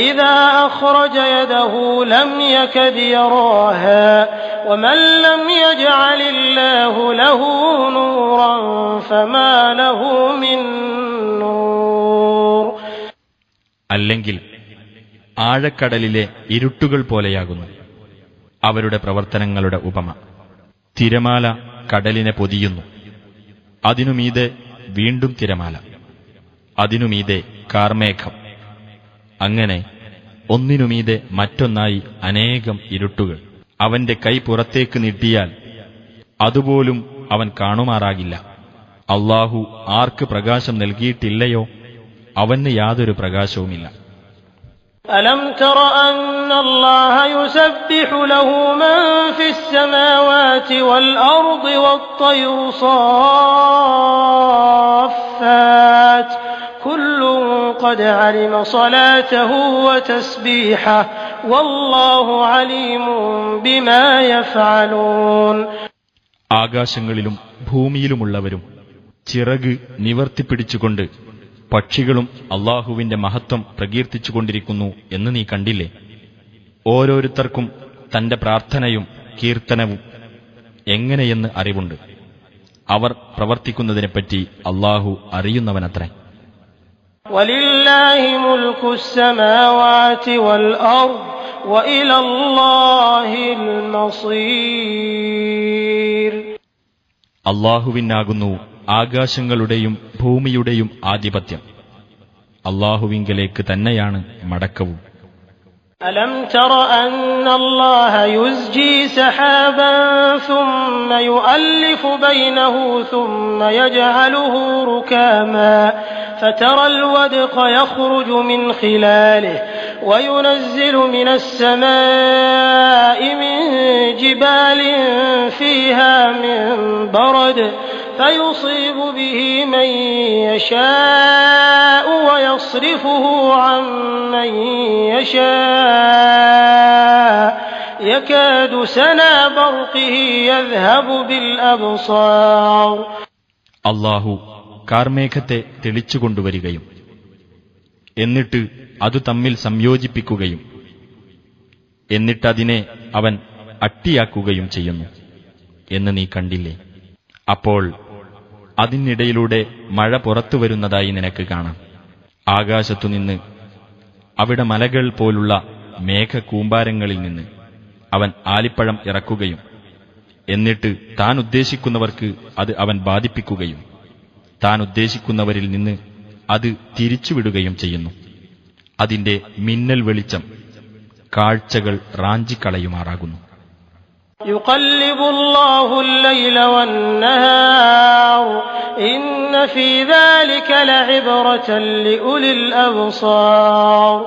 إذا أخرج يده لم يكد يراها ومن لم يجعل الله له نورا فما له من نور. അല്ലെങ്കിൽ ആഴക്കടലിലെ ഇരുട്ടുകൾ പോലെയാകുന്നു അവരുടെ പ്രവർത്തനങ്ങളുടെ ഉപമ. തിരമാല കടലിനെ പൊതിയുന്നു, അതിനുമീതെ വീണ്ടും തിരമാല, അതിനുമീതെ കാർമേഘം, അങ്ങനെ ഒന്നിനുമീതെ മറ്റൊന്നായി അനേകം ഇരുട്ടുകൾ. അവന്റെ കൈ പുറത്തേക്ക് നീട്ടിയാൽ അതുപോലും അവൻ കാണുമാറാകില്ല. അല്ലാഹു ആർക്ക് പ്രകാശം നൽകിയിട്ടില്ലയോ അവന് യാതൊരു പ്രകാശവുമില്ല. ألم تر أن الله يسبح له من في السماوات والأرض والطير صافات كل قد علم صلاته وتسبيحه والله عليم بما يفعلون. ആകാശങ്ങളിലും ഭൂമിയിലുമുള്ളവരും ചിറക് നിവർത്തിപ്പിടിച്ചുകൊണ്ട് പക്ഷികളും അല്ലാഹുവിന്റെ മഹത്വം പ്രകീർത്തിച്ചുകൊണ്ടിരിക്കുന്നു എന്ന് നീ കണ്ടില്ലേ? ഓരോരുത്തർക്കും തന്റെ പ്രാർത്ഥനയും കീർത്തനവും എങ്ങനെയെന്ന് അറിവുണ്ട്. അവർ പ്രവർത്തിക്കുന്നതിനെപ്പറ്റി അല്ലാഹു അറിയുന്നവനത്രേ. വലില്ലാഹി മുൽക്കു സ്സമാവാതി വൽ അർദ് വഇലല്ലാഹിൽ മസീർ. അല്ലാഹുവിനാകുന്നു ആകാശങ്ങളുടെയും ഭൂമിയുടെയും ആധിപത്യം. അല്ലാഹുവിങ്കലേക്ക് തന്നെയാണ് മടക്കവും. ألم تر أن الله يزجي سحابا ثم يؤلف بينه ثم يجعله ركاما فترى الودق يخرج من خلاله وينزل من السماء من جبال فيها من برد فيصيب به من يشاء ويصرفه عن من يشاء يكاد سنا برقه يذهب بالأبصار. അല്ലാഹു കാർമേഘത്തെ തെളിച്ചുകൊണ്ടുവരികയും എന്നിട്ട് അതു തമ്മിൽ സംയോജിപ്പിക്കുകയും എന്നിട്ടതിനെ അവൻ അട്ടിയാക്കുകയും ചെയ്യുന്നു എന്ന് നീ കണ്ടില്ലേ? അപ്പോൾ അതിനിടയിലൂടെ മഴ പുറത്തു വരുന്നതായി നിനക്ക് കാണാം. ആകാശത്തുനിന്ന് അവിടെ മലകൾ പോലുള്ള മേഘകൂമ്പാരങ്ങളിൽ നിന്ന് അവൻ ആലിപ്പഴം ഇറക്കുകയും എന്നിട്ട് താൻ ഉദ്ദേശിക്കുന്നവർക്ക് അത് അവൻ ബാധിപ്പിക്കുകയും താൻ ഉദ്ദേശിക്കുന്നവരിൽ നിന്ന് അത് തിരിച്ചുവിടുകയും ചെയ്യുന്നു. അതിന്റെ മിന്നൽ വെളിച്ചം കാഴ്ചകൾ റാഞ്ചിക്കളയുമാറാകുന്നു. يقلب الله الليل والنهار إن في ذلك لعبرة لأولي الأبصار.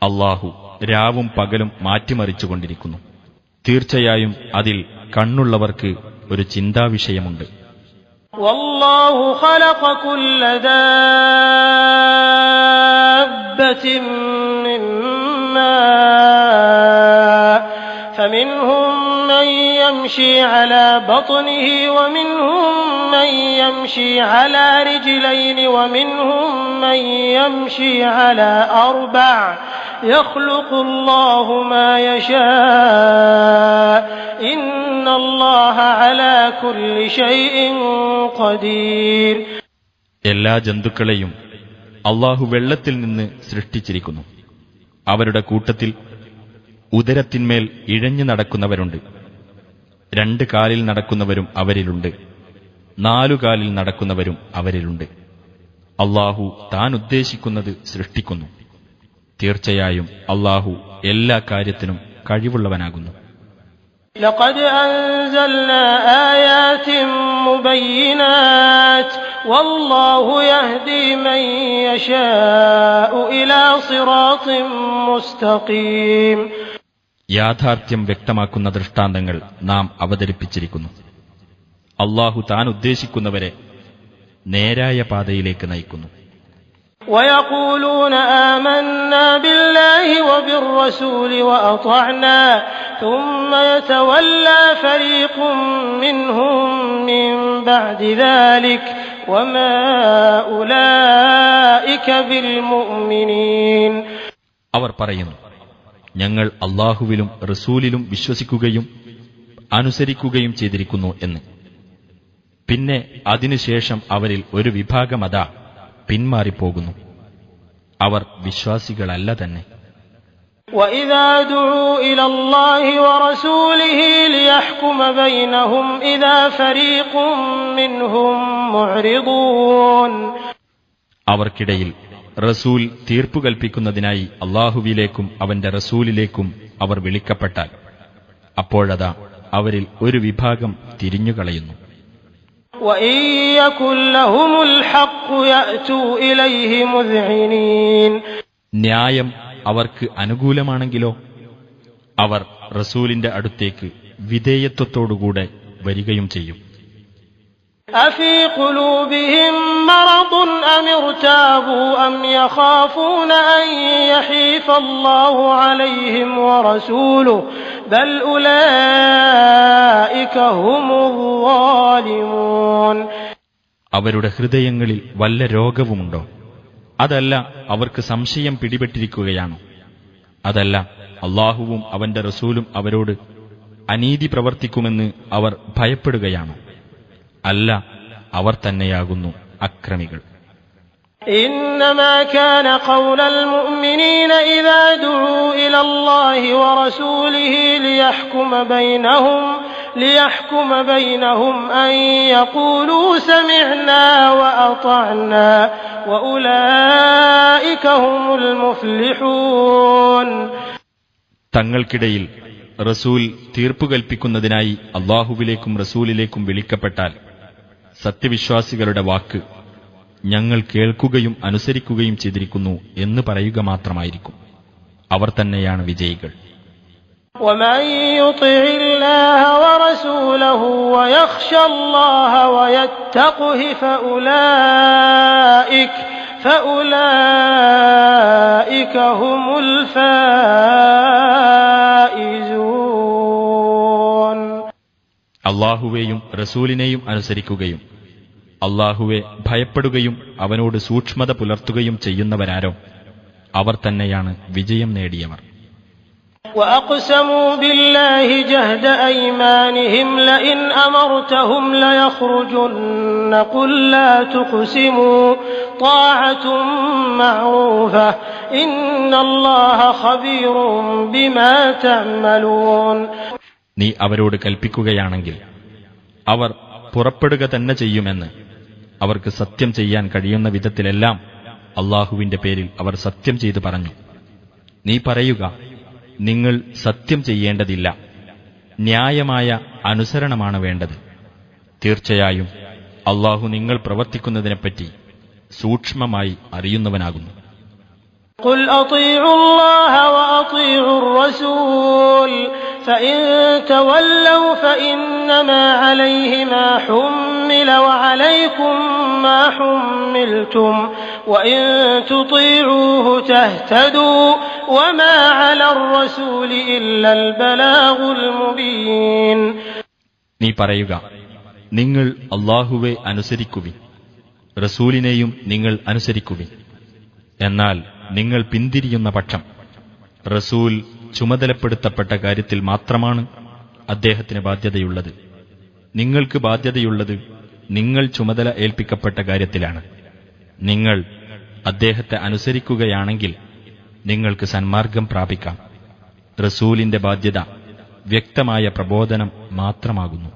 അല്ലാഹു രാവും പകലും മാറ്റിമറിച്ചുകൊണ്ടിരിക്കുന്നു. തീർച്ചയായും അതിൽ കണ്ണുള്ളവർക്ക് ഒരു ചിന്താവിഷയമുണ്ട്. والله خلق كل دابة من ماء فمنهم من يمشي على بطنه ومنهم من يمشي على رجلين ومنهم من يمشي على أربع يخلق الله ما يشاء إن الله على كل شيء قدير. എല്ലാ ജന്തുക്കളെയും അല്ലാഹു വെള്ളത്തിൽ നിന്ന് സൃഷ്ടിച്ചിരിക്കുന്നു. അവരുടെ കൂട്ടത്തിൽ ഉദരത്തിന്മേൽ ഇഴഞ്ഞു നടക്കുന്നവരുണ്ട്. 2 കാലിൽ നടക്കുന്നവരും അവരിലുണ്ട്. 4 കാലിൽ നടക്കുന്നവരും അവരിലുണ്ട്. അല്ലാഹു താൻ ഉദ്ദേശിക്കുന്നത് സൃഷ്ടിക്കുന്നു. തീർച്ചയായും അല്ലാഹു എല്ലാ കാര്യത്തിനും കഴിവുള്ളവനാകുന്നു. لقد أنزلنا آيات مبينات والله يهدي من يشاء إلى صراط مستقيم. യാഥാർത്ഥ്യം വ്യക്തമാക്കുന്ന ദൃഷ്ടാന്തങ്ങൾ നാം അവതരിപ്പിച്ചിരിക്കുന്നു. അല്ലാഹു താൻ ഉദ്ദേശിക്കുന്നവരെ നേരായ പാതയിലേക്ക് നയിക്കുന്നു. ويقولون آمنا بالله وبالرسول وأطعنا ثم يتولى فريق منهم من بعد ذلك وما أولئك بالمؤمنين. അവർ പറയുന്നു, ഞങ്ങൾ അല്ലാഹുവിലും റസൂലിലും വിശ്വസിക്കുകയും അനുസരിക്കുകയും ചെയ്തിരിക്കുന്നു എന്ന്. പിന്നെ അതിനുശേഷം അവരിൽ ഒരു വിഭാഗമതാ പിന്മാറിപ്പോകുന്നു. അവർ വിശ്വാസികളല്ല തന്നെ. وَإِذَا دُعُوا إِلَى اللَّهِ وَرَسُولِهِ لِيَحْكُمَ بَيْنَهُمْ إِذَا فَرِيقٌ مِّنْهُمْ مُعْرِضُونَ. അവർക്കിടയിൽ റസൂൽ തീർപ്പു കൽപ്പിക്കുന്നതിനായി അല്ലാഹുവിലേക്കും അവന്റെ റസൂലിലേക്കും അവർ വിളിക്കപ്പെട്ടാൽ അപ്പോഴതാ അവരിൽ ഒരു വിഭാഗം തിരിഞ്ഞുകളയുന്നു. وَإِن يَكُن لَّهُمُ الْحَقُّ يَأْتُوا إِلَيْهِ مُذْعِنِينَ. ന്യായം അവർക്ക് അനുകൂലമാണെങ്കിലോ അവർ റസൂലിന്റെ അടുത്തേക്ക് വിധേയത്വത്തോടുകൂടെ വരികയും ചെയ്യും. أَفِي قُلُوبِهِم مَّرَضٌ أَمِ ارْتَابُوا أَمْ يَخَافُونَ أَن يَحِيفَ اللَّهُ عَلَيْهِمْ وَرَسُولُهُ بَلْ أُولَٰئِكَ هُمُ الظَّالِمُونَ. അവരുടെ ഹൃദയങ്ങളിൽ വല്ല രോഗവുമുണ്ടോ? അതല്ല അവർക്ക് സംശയം പിടിപെട്ടിരിക്കുകയാണോ? അതല്ല അല്ലാഹുവും അവന്റെ റസൂലും അവരോട് അനീതി പ്രവർത്തിക്കുമെന്ന് അവർ ഭയപ്പെടുകയാണോ? അല്ല, അവർ തന്നെയാകുന്നു അക്രമികൾ. إنما كان قول المؤمنين إذا دعوا إلى الله ورسوله ليحكم بينهم أن يقولوا سمعنا وأطعنا وأولئك هم المفلحون. തങ്ങൾക്കിടയിൽ റസൂൽ തീർപ്പു കൽപ്പിക്കുന്നതിനായി അല്ലാഹുവിലേക്കും റസൂലിലേക്കും വിളിക്കപ്പെട്ടാൽ സത്യവിശ്വാസികളുടെ വാക്ക് ഞങ്ങൾ കേൾക്കുകയും അനുസരിക്കുകയും ചെയ്തിരിക്കുന്നു എന്ന് പറയുക മാത്രമായിരിക്കും. അവർ തന്നെയാണ് വിജയികൾ. ومن يطع الله ورسوله ويخشى الله ويتقه فأولئك هم الفائزون. അല്ലാഹുവേയും റസൂലിനെയും അനുസരിക്കുകയും അല്ലാഹുവെ ഭയപ്പെടുകയും അവനോട് സൂക്ഷ്മത പുലർത്തുകയും ചെയ്യുന്നവരാരോ അവർ തന്നെയാണ് വിജയം നേടിയവർ. وأقسموا بالله جهد أيمانهم لئن أمرتهم ليخرجن قل لا تقسموا طاعة معروفة إن الله خبير بما تعملون. നീ അവരോട് കൽപ്പിക്കുകയാണെങ്കിൽ അവർ പുറപ്പെടുക തന്നെ ചെയ്യുമെന്ന് അവർക്ക് സത്യം ചെയ്യാൻ കഴിയുന്ന വിധത്തിലെല്ലാം അള്ളാഹുവിന്റെ പേരിൽ അവർ സത്യം ചെയ്തു പറഞ്ഞു. നീ പറയുക, നിങ്ങൾ സത്യം ചെയ്യേണ്ടതില്ല, ന്യായമായ അനുസരണമാണ് വേണ്ടത്. തീർച്ചയായും അള്ളാഹു നിങ്ങൾ പ്രവർത്തിക്കുന്നതിനെപ്പറ്റി സൂക്ഷ്മമായി അറിയുന്നവനാകുന്നു. قل أطيعوا الله وأطيعوا الرسول فإن تولوا فإنما عليه ما حمل وعليكم ما حملتم وإن تطيعوه تهتدوا وما على الرسول إلا البلاغ المبين. നീ പറയുക, നിങ്ങൾ അല്ലാഹുവെ അനുസരിക്കുവിൻ, റസൂലിനെയും നിങ്ങൾ അനുസരിക്കുവിൻ. എന്നാൽ നിങ്ങൾ പിന്തിരിയുന്ന പക്ഷം റസൂൽ ചുമതലപ്പെടുത്തപ്പെട്ട കാര്യത്തിൽ മാത്രമാണ് അദ്ദേഹത്തിന് ബാധ്യതയുള്ളത്. നിങ്ങൾക്ക് ബാധ്യതയുള്ളത് നിങ്ങൾ ചുമതല ഏൽപ്പിക്കപ്പെട്ട കാര്യത്തിലാണ്. നിങ്ങൾ അദ്ദേഹത്തെ അനുസരിക്കുകയാണെങ്കിൽ നിങ്ങൾക്ക് സന്മാർഗം പ്രാപിക്കാം. റസൂലിന്റെ ബാധ്യത വ്യക്തമായ പ്രബോധനം മാത്രമാകുന്നു.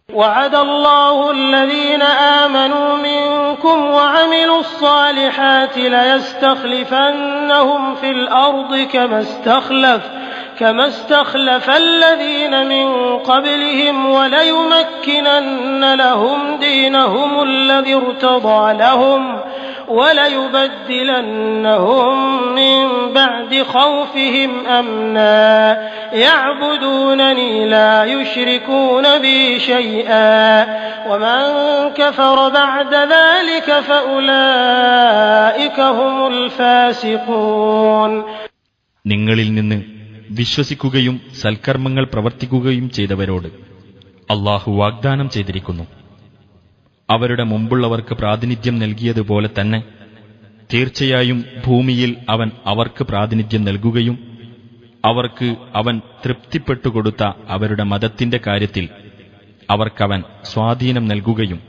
وعد الله الذين آمنوا منكم وعملوا الصالحات ليستخلفنهم في الأرض كما استخلف الذين من قبلهم وليمكنن لهم دينهم الذي ارتضى لهم وليبدلنهم من بعد خوفهم أمنا يعبدونني لا يشركون بي شيئا ومن كفر بعد ذلك فأولئك هم الفاسقون. നിങ്ങളിൽ നിന്ന് വിശ്വസിക്കുകയും സൽക്കർമ്മങ്ങൾ പ്രവർത്തിക്കുകയും ചെയ്തവരോട് അല്ലാഹു വാഗ്ദാനം ചെയ്തിരിക്കുന്നു, അവരുടെ മുമ്പുള്ളവർക്ക് പ്രാതിനിധ്യം നൽകിയതുപോലെ തന്നെ തീർച്ചയായും ഭൂമിയിൽ അവൻ അവർക്ക് പ്രാതിനിധ്യം നൽകുകയും അവർക്ക് അവൻ തൃപ്തിപ്പെട്ടുകൊടുത്ത അവരുടെ മതത്തിന്റെ കാര്യത്തിൽ അവർക്കവൻ സ്വാധീനം നൽകുകയും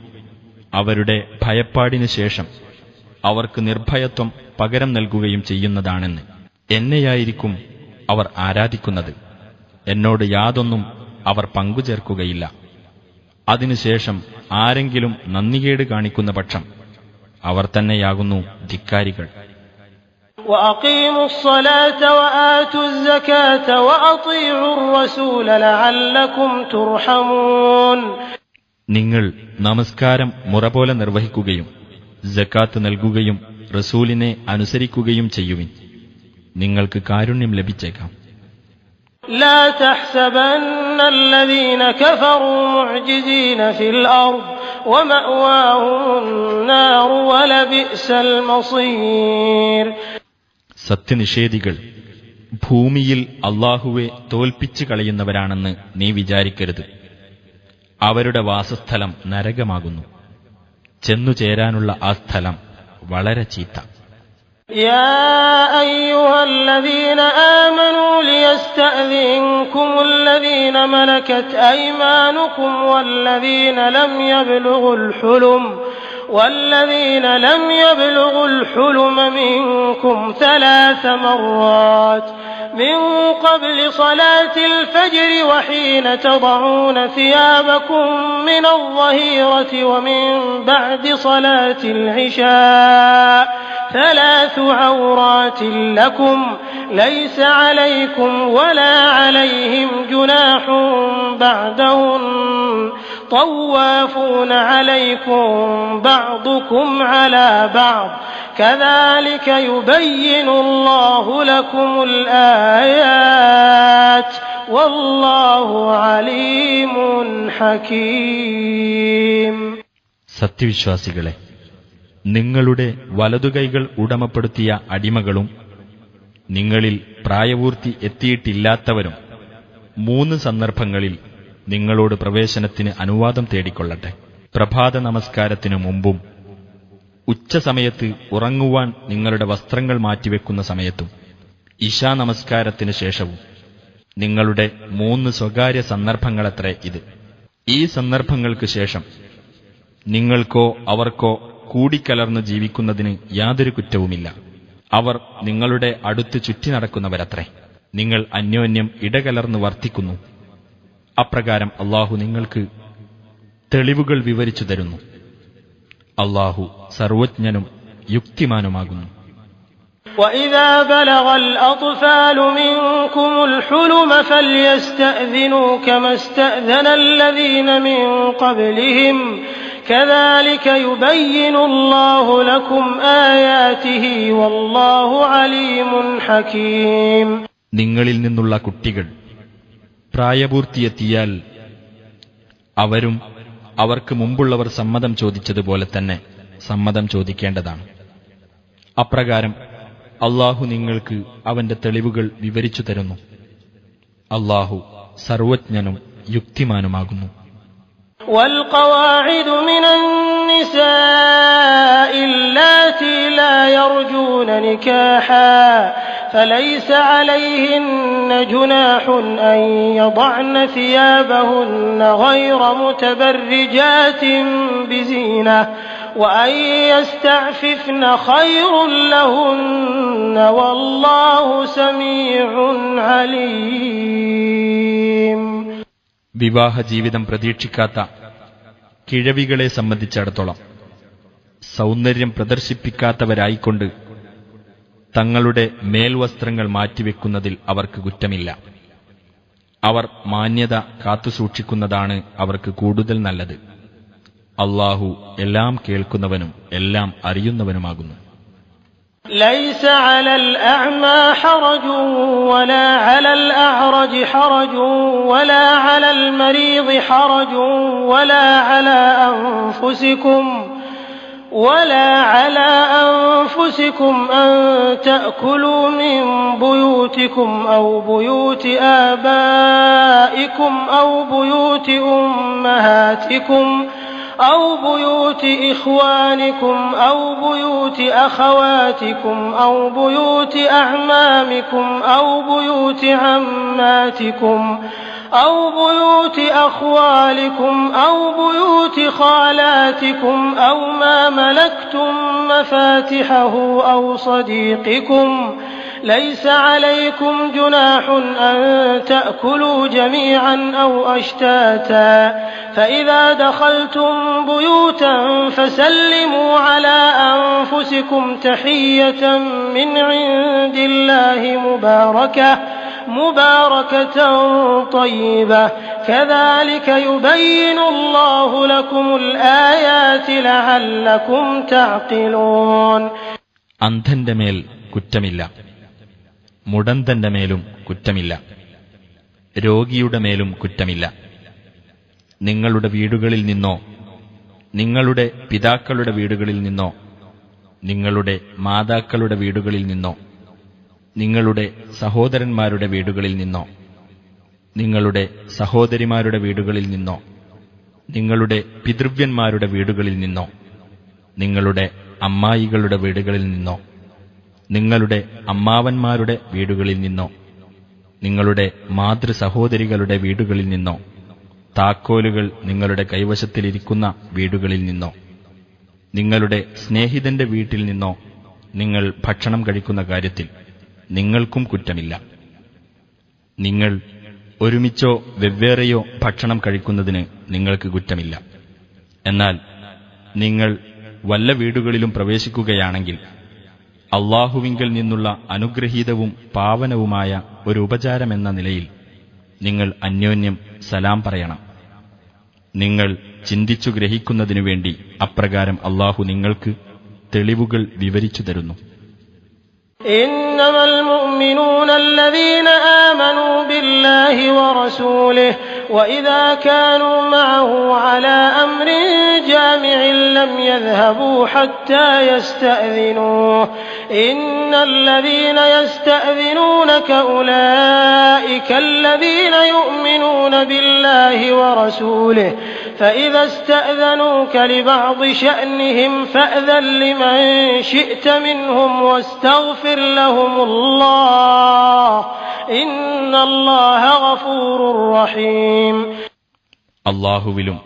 അവരുടെ ഭയപ്പാടിനു ശേഷം അവർക്ക് നിർഭയത്വം പകരം നൽകുകയും ചെയ്യുന്നതാണെന്ന്. എന്നെയായിരിക്കും അവർ ആരാധിക്കുന്നത്, എന്നോട് യാതൊന്നും അവർ പങ്കുചേർക്കുകയില്ല. അതിനുശേഷം ആരെങ്കിലും നന്ദികേട് കാണിക്കുന്ന പക്ഷം അവർ തന്നെയാകുന്നു ധിക്കാരികൾ. وأقيموا الصلاة وآتوا الزكاة وأطيعوا الرسول لعلكم ترحمون. നിങ്ങൾ നമസ്കാരം മുറപോലെ നിർവഹിക്കുകയും സക്കാത്ത് നൽകുകയും റസൂലിനെ അനുസരിക്കുകയും ചെയ്യുവിൻ, നിങ്ങൾക്ക് കാരുണ്യം ലഭിച്ചേക്കാം. لا تحسبن الذين كفروا معجزين في الأرض ومأواهم النار ولبئس المصير. സത്യനിഷേധികൾ ഭൂമിയിൽ അല്ലാഹുവെ തോൽപ്പിച്ചു കളയുന്നവരാണെന്ന് നീ വിചാരിക്കരുത്. അവരുടെ വാസസ്ഥലം നരകമാകുന്നു. ചെന്നുചേരാനുള്ള ആ സ്ഥലം വളരെ ചീത്ത. يا أيها الذين آمنوا ليستأذنكم الذين ملكت أيمانكم والذين لم يبلغوا الحلم منكم 3 مرات من قبل صلاة الفجر وحين تضعون ثيابكم من الظهيرة ومن بعد صلاة العشاء 3 عورات لكم ليس عليكم ولا عليهم جناح بعدهن طوافون عليكم بعضكم على بعض كذلك يبين الله لكم الآيات والله عليم حكيم. സത്യവിശ്വാസികളെ, നിങ്ങളുടെ വലതുകൈകൾ ഉടമപ്പെടുത്തിയ അടിമകളും നിങ്ങളിൽ പ്രായപൂർത്തി എത്തിയിട്ടില്ലാത്തവരും 3 സന്ദർഭങ്ങളിൽ നിങ്ങളോട് പ്രവേശനത്തിന് അനുവാദം തേടിക്കൊള്ളട്ടെ. പ്രഭാത നമസ്കാരത്തിനു മുമ്പും ഉച്ചസമയത്ത് ഉറങ്ങുവാൻ നിങ്ങളുടെ വസ്ത്രങ്ങൾ മാറ്റിവെക്കുന്ന സമയത്തും ഇശാ നമസ്കാരത്തിന് ശേഷവും നിങ്ങളുടെ 3 സ്വകാര്യ സന്ദർഭങ്ങളത്രേ ഇത്. ഈ സന്ദർഭങ്ങൾക്ക് ശേഷം നിങ്ങൾക്കോ അവർക്കോ കൂടിക്കലർന്ന് ജീവിക്കുന്നതിന് യാതൊരു കുറ്റവുമില്ല. അവർ നിങ്ങളുടെ അടുത്ത് ചുറ്റി നടക്കുന്നവരത്രേ. നിങ്ങൾ അന്യോന്യം ഇടകലർന്ന് വർത്തിക്കുന്നു. അപ്രകാരം അല്ലാഹു നിങ്ങൾക്ക് തെളിവുകൾ വിവരിച്ചു തരുന്നു. അല്ലാഹു സർവജ്ഞനും യുക്തിമാനുമാകുന്നു. وَإِذَا بَلَغَ الْأَطْفَالُ مِنكُمُ الْحُلُمَ فَلْيَسْتَأْذِنُوا كَمَا اسْتَأْذَنَ الَّذِينَ مِن قَبْلِهِمْ كَذَلِكَ يُبَيِّنُ اللَّهُ لَكُمْ آيَاتِهِ وَاللَّهُ عَلِيمٌ حَكِيمٌ. നിങ്ങളിൽ നിന്നുള്ള കുട്ടികൾ പ്രായപൂർത്തിയെത്തിയാൽ അവരും അവർക്ക് മുമ്പുള്ളവർ സമ്മതം ചോദിച്ചതുപോലെ തന്നെ സമ്മതം ചോദിക്കേണ്ടതാണ്. അപ്രകാരം അല്ലാഹു നിങ്ങൾക്ക് അവന്റെ തെളിവുകൾ വിവരിച്ചു തരുന്നു. അല്ലാഹു സർവജ്ഞനും യുക്തിമാനുമാകുന്നു. والقواعد من النساء اللاتي لا يرجون نكاحا فليس عليهن جناح أن يضعن ثيابهن غير متبرجات بزينة وأن يستعففن خير لهن والله سميع عليم. വിവാഹ ജീവിതം പ്രതീക്ഷിക്കാത്ത കിഴവികളെ സംബന്ധിച്ചിടത്തോളം സൗന്ദര്യം പ്രദർശിപ്പിക്കാത്തവരായിക്കൊണ്ട് തങ്ങളുടെ മേൽവസ്ത്രങ്ങൾ മാറ്റിവെക്കുന്നതിൽ അവർക്ക് കുറ്റമില്ല. അവർ മാന്യത കാത്തുസൂക്ഷിക്കുന്നതാണ് അവർക്ക് കൂടുതൽ നല്ലത്. അല്ലാഹു എല്ലാം കേൾക്കുന്നവനും എല്ലാം അറിയുന്നവനുമാകുന്നു. ليس على الأعمى حرج ولا على الأعرج حرج ولا على المريض حرج ولا على أنفسكم أن تأكلوا من بيوتكم أو بيوت آبائكم أو بيوت أمهاتكم أو بيوت إخوانكم أو بيوت أخواتكم أو بيوت أعمامكم أو بيوت عماتكم أو بيوت أخوالكم أو بيوت خالاتكم أو ما ملكتم مفاتحه أو صديقكم ليس عليكم جناح أن تأكلوا جميعا أو أشتاتا فإذا دخلتم بيوتا فسلموا على أنفسكم تحية من عند الله مباركة طيبة كذلك يبين الله لكم الآيات لعلكم تعقلون. അന്ധന്റെ മേൽ കുറ്റമില്ല, മുടന്തന്റെ മേലും കുറ്റമില്ല, രോഗിയുടെ മേലും കുറ്റമില്ല. നിങ്ങളുടെ വീടുകളിൽ നിന്നോ നിങ്ങളുടെ പിതാക്കളുടെ വീടുകളിൽ നിന്നോ നിങ്ങളുടെ മാതാക്കളുടെ വീടുകളിൽ നിന്നോ നിങ്ങളുടെ സഹോദരന്മാരുടെ വീടുകളിൽ നിന്നോ നിങ്ങളുടെ സഹോദരിമാരുടെ വീടുകളിൽ നിന്നോ നിങ്ങളുടെ പിതൃവ്യന്മാരുടെ വീടുകളിൽ നിന്നോ നിങ്ങളുടെ അമ്മായികളുടെ വീടുകളിൽ നിന്നോ നിങ്ങളുടെ അമ്മാവന്മാരുടെ വീടുകളിൽ നിന്നോ നിങ്ങളുടെ മാതൃസഹോദരികളുടെ വീടുകളിൽ നിന്നോ താക്കോലുകൾ നിങ്ങളുടെ കൈവശത്തിലിരിക്കുന്ന വീടുകളിൽ നിന്നോ നിങ്ങളുടെ സ്നേഹിതന്റെ വീട്ടിൽ നിന്നോ നിങ്ങൾ ഭക്ഷണം കഴിക്കുന്ന കാര്യത്തിൽ നിങ്ങൾക്കും കുറ്റമില്ല. നിങ്ങൾ ഒരുമിച്ചോ വെവ്വേറെയോ ഭക്ഷണം കഴിക്കുന്നതിന് നിങ്ങൾക്ക് കുറ്റമില്ല. എന്നാൽ നിങ്ങൾ വല്ല വീടുകളിലും പ്രവേശിക്കുകയാണെങ്കിൽ അല്ലാഹുവിങ്കൽ നിന്നുള്ള അനുഗ്രഹീതവും പാവനവുമായ ഒരു ഉപചാരമെന്ന നിലയിൽ നിങ്ങൾ അന്യോന്യം സലാം പറയണം. നിങ്ങൾ ചിന്തിച്ചു ഗ്രഹിക്കുന്നതിനു വേണ്ടി അപ്രകാരം അല്ലാഹു നിങ്ങൾക്ക് തെളിവുകൾ വിവരിച്ചു തരുന്നു. إنما المؤمنون الذين آمنوا بالله ورسوله وإذا كانوا معه على أمر جامع لم يذهبوا حتى يستأذنوه إن الذين يستأذنونك أولئك الذين يؤمنون بالله ورسوله فإذا استأذنوك لبعض شأنهم فأذن لمن شئت منهم واستغفر لهم الله إن الله غفور رحيم. അല്ലാഹുവിലും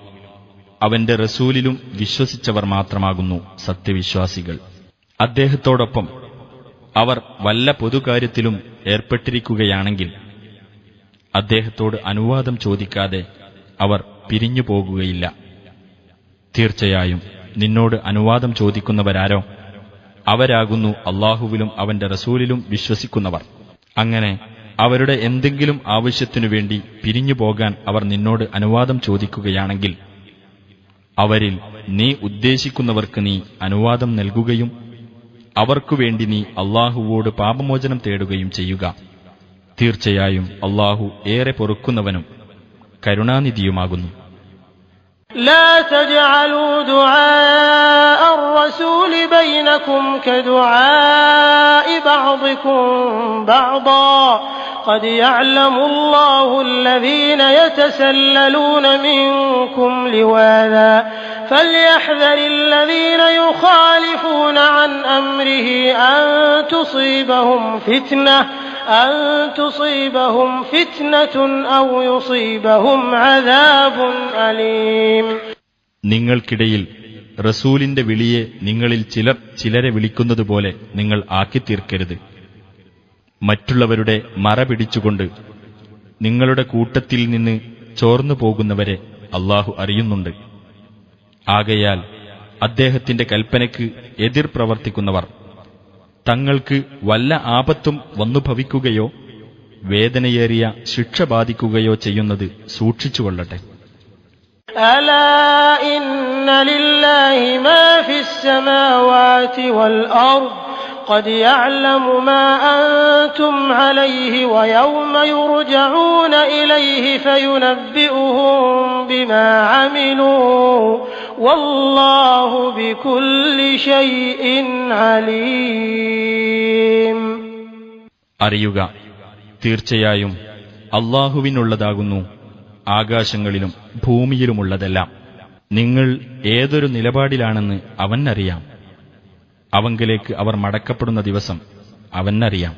അവന്റെ റസൂലിലും വിശ്വസിച്ചവർ മാത്രമാകുന്നു സത്യവിശ്വാസികൾ. അദ്ദേഹത്തോടൊപ്പം അവർ വല്ല പൊതുകാര്യത്തിലും ഏർപ്പെട്ടിരിക്കുകയാണെങ്കിൽ അദ്ദേഹത്തോട് അനുവാദം ചോദിക്കാതെ അവർ പിരിഞ്ഞു പോകുകയില്ല. തീർച്ചയായും നിന്നോട് അനുവാദം ചോദിക്കുന്നവരാരോ അവരാകുന്നു അല്ലാഹുവിലും അവന്റെ റസൂലിലും വിശ്വസിക്കുന്നവർ. അങ്ങനെ അവരുടെ എന്തെങ്കിലും ആവശ്യത്തിനു വേണ്ടി പിരിഞ്ഞുപോകാൻ അവർ നിന്നോട് അനുവാദം ചോദിക്കുകയാണെങ്കിൽ അവരിൽ നീ ഉദ്ദേശിക്കുന്നവർക്ക് നീ അനുവാദം നൽകുകയും അവർക്കുവേണ്ടി നീ അല്ലാഹുവോട് പാപമോചനം തേടുകയും ചെയ്യുക. തീർച്ചയായും അല്ലാഹു ഏറെ പൊറുക്കുന്നവനും കരുണാനിധിയുമാകുന്നു. لا تجعلوا دعاء الرسول بينكم كدعاء بعضكم بعضا قد يعلم الله الذين يتسللون منكم لواذا فليحذر الذين يخالفون عن أمره أن تصيبهم فتنة أو يصيبهم عذاب أليم. നിങ്ങൾക്കിടയിൽ റസൂലിന്റെ വിളിയെ നിങ്ങളിൽ ചിലർ ചിലരെ വിളിക്കുന്നതുപോലെ നിങ്ങൾ ആക്കിത്തീർക്കരുത്. മറ്റുള്ളവരുടെ മറ പിടിച്ചുകൊണ്ട് നിങ്ങളുടെ കൂട്ടത്തിൽ നിന്ന് ചോർന്നു പോകുന്നവരെ അല്ലാഹു അറിയുന്നുണ്ട്. ആകയാൽ അദ്ദേഹത്തിന്റെ കൽപ്പനയ്ക്ക് എതിർ പ്രവർത്തിക്കുന്നവർ തങ്ങൾക്ക് വല്ല ആപത്തും വന്നു ഭവിക്കുകയോ വേദനയേറിയ ശിക്ഷ ബാധിക്കുകയോ ചെയ്യുന്നത് സൂക്ഷിച്ചുകൊള്ളട്ടെ. ألا إن لله ما في السماوات والأرض قد يعلم ما أنتم عليه ويوم يرجعون إليه فينبئهم بما عملوا والله بكل شيء عليم. അറിയുക, തീർച്ചയായും അല്ലാഹുവിനുള്ളതാകുന്നു ആകാശങ്ങളിലും ഭൂമിയിലുമുള്ളതെല്ലാം. നിങ്ങൾ ഏതൊരു നിലപാടിലാണെന്ന് അവനറിയാം. അവങ്കലേക്ക് അവർ മടക്കപ്പെടുന്ന ദിവസം അവനറിയാം.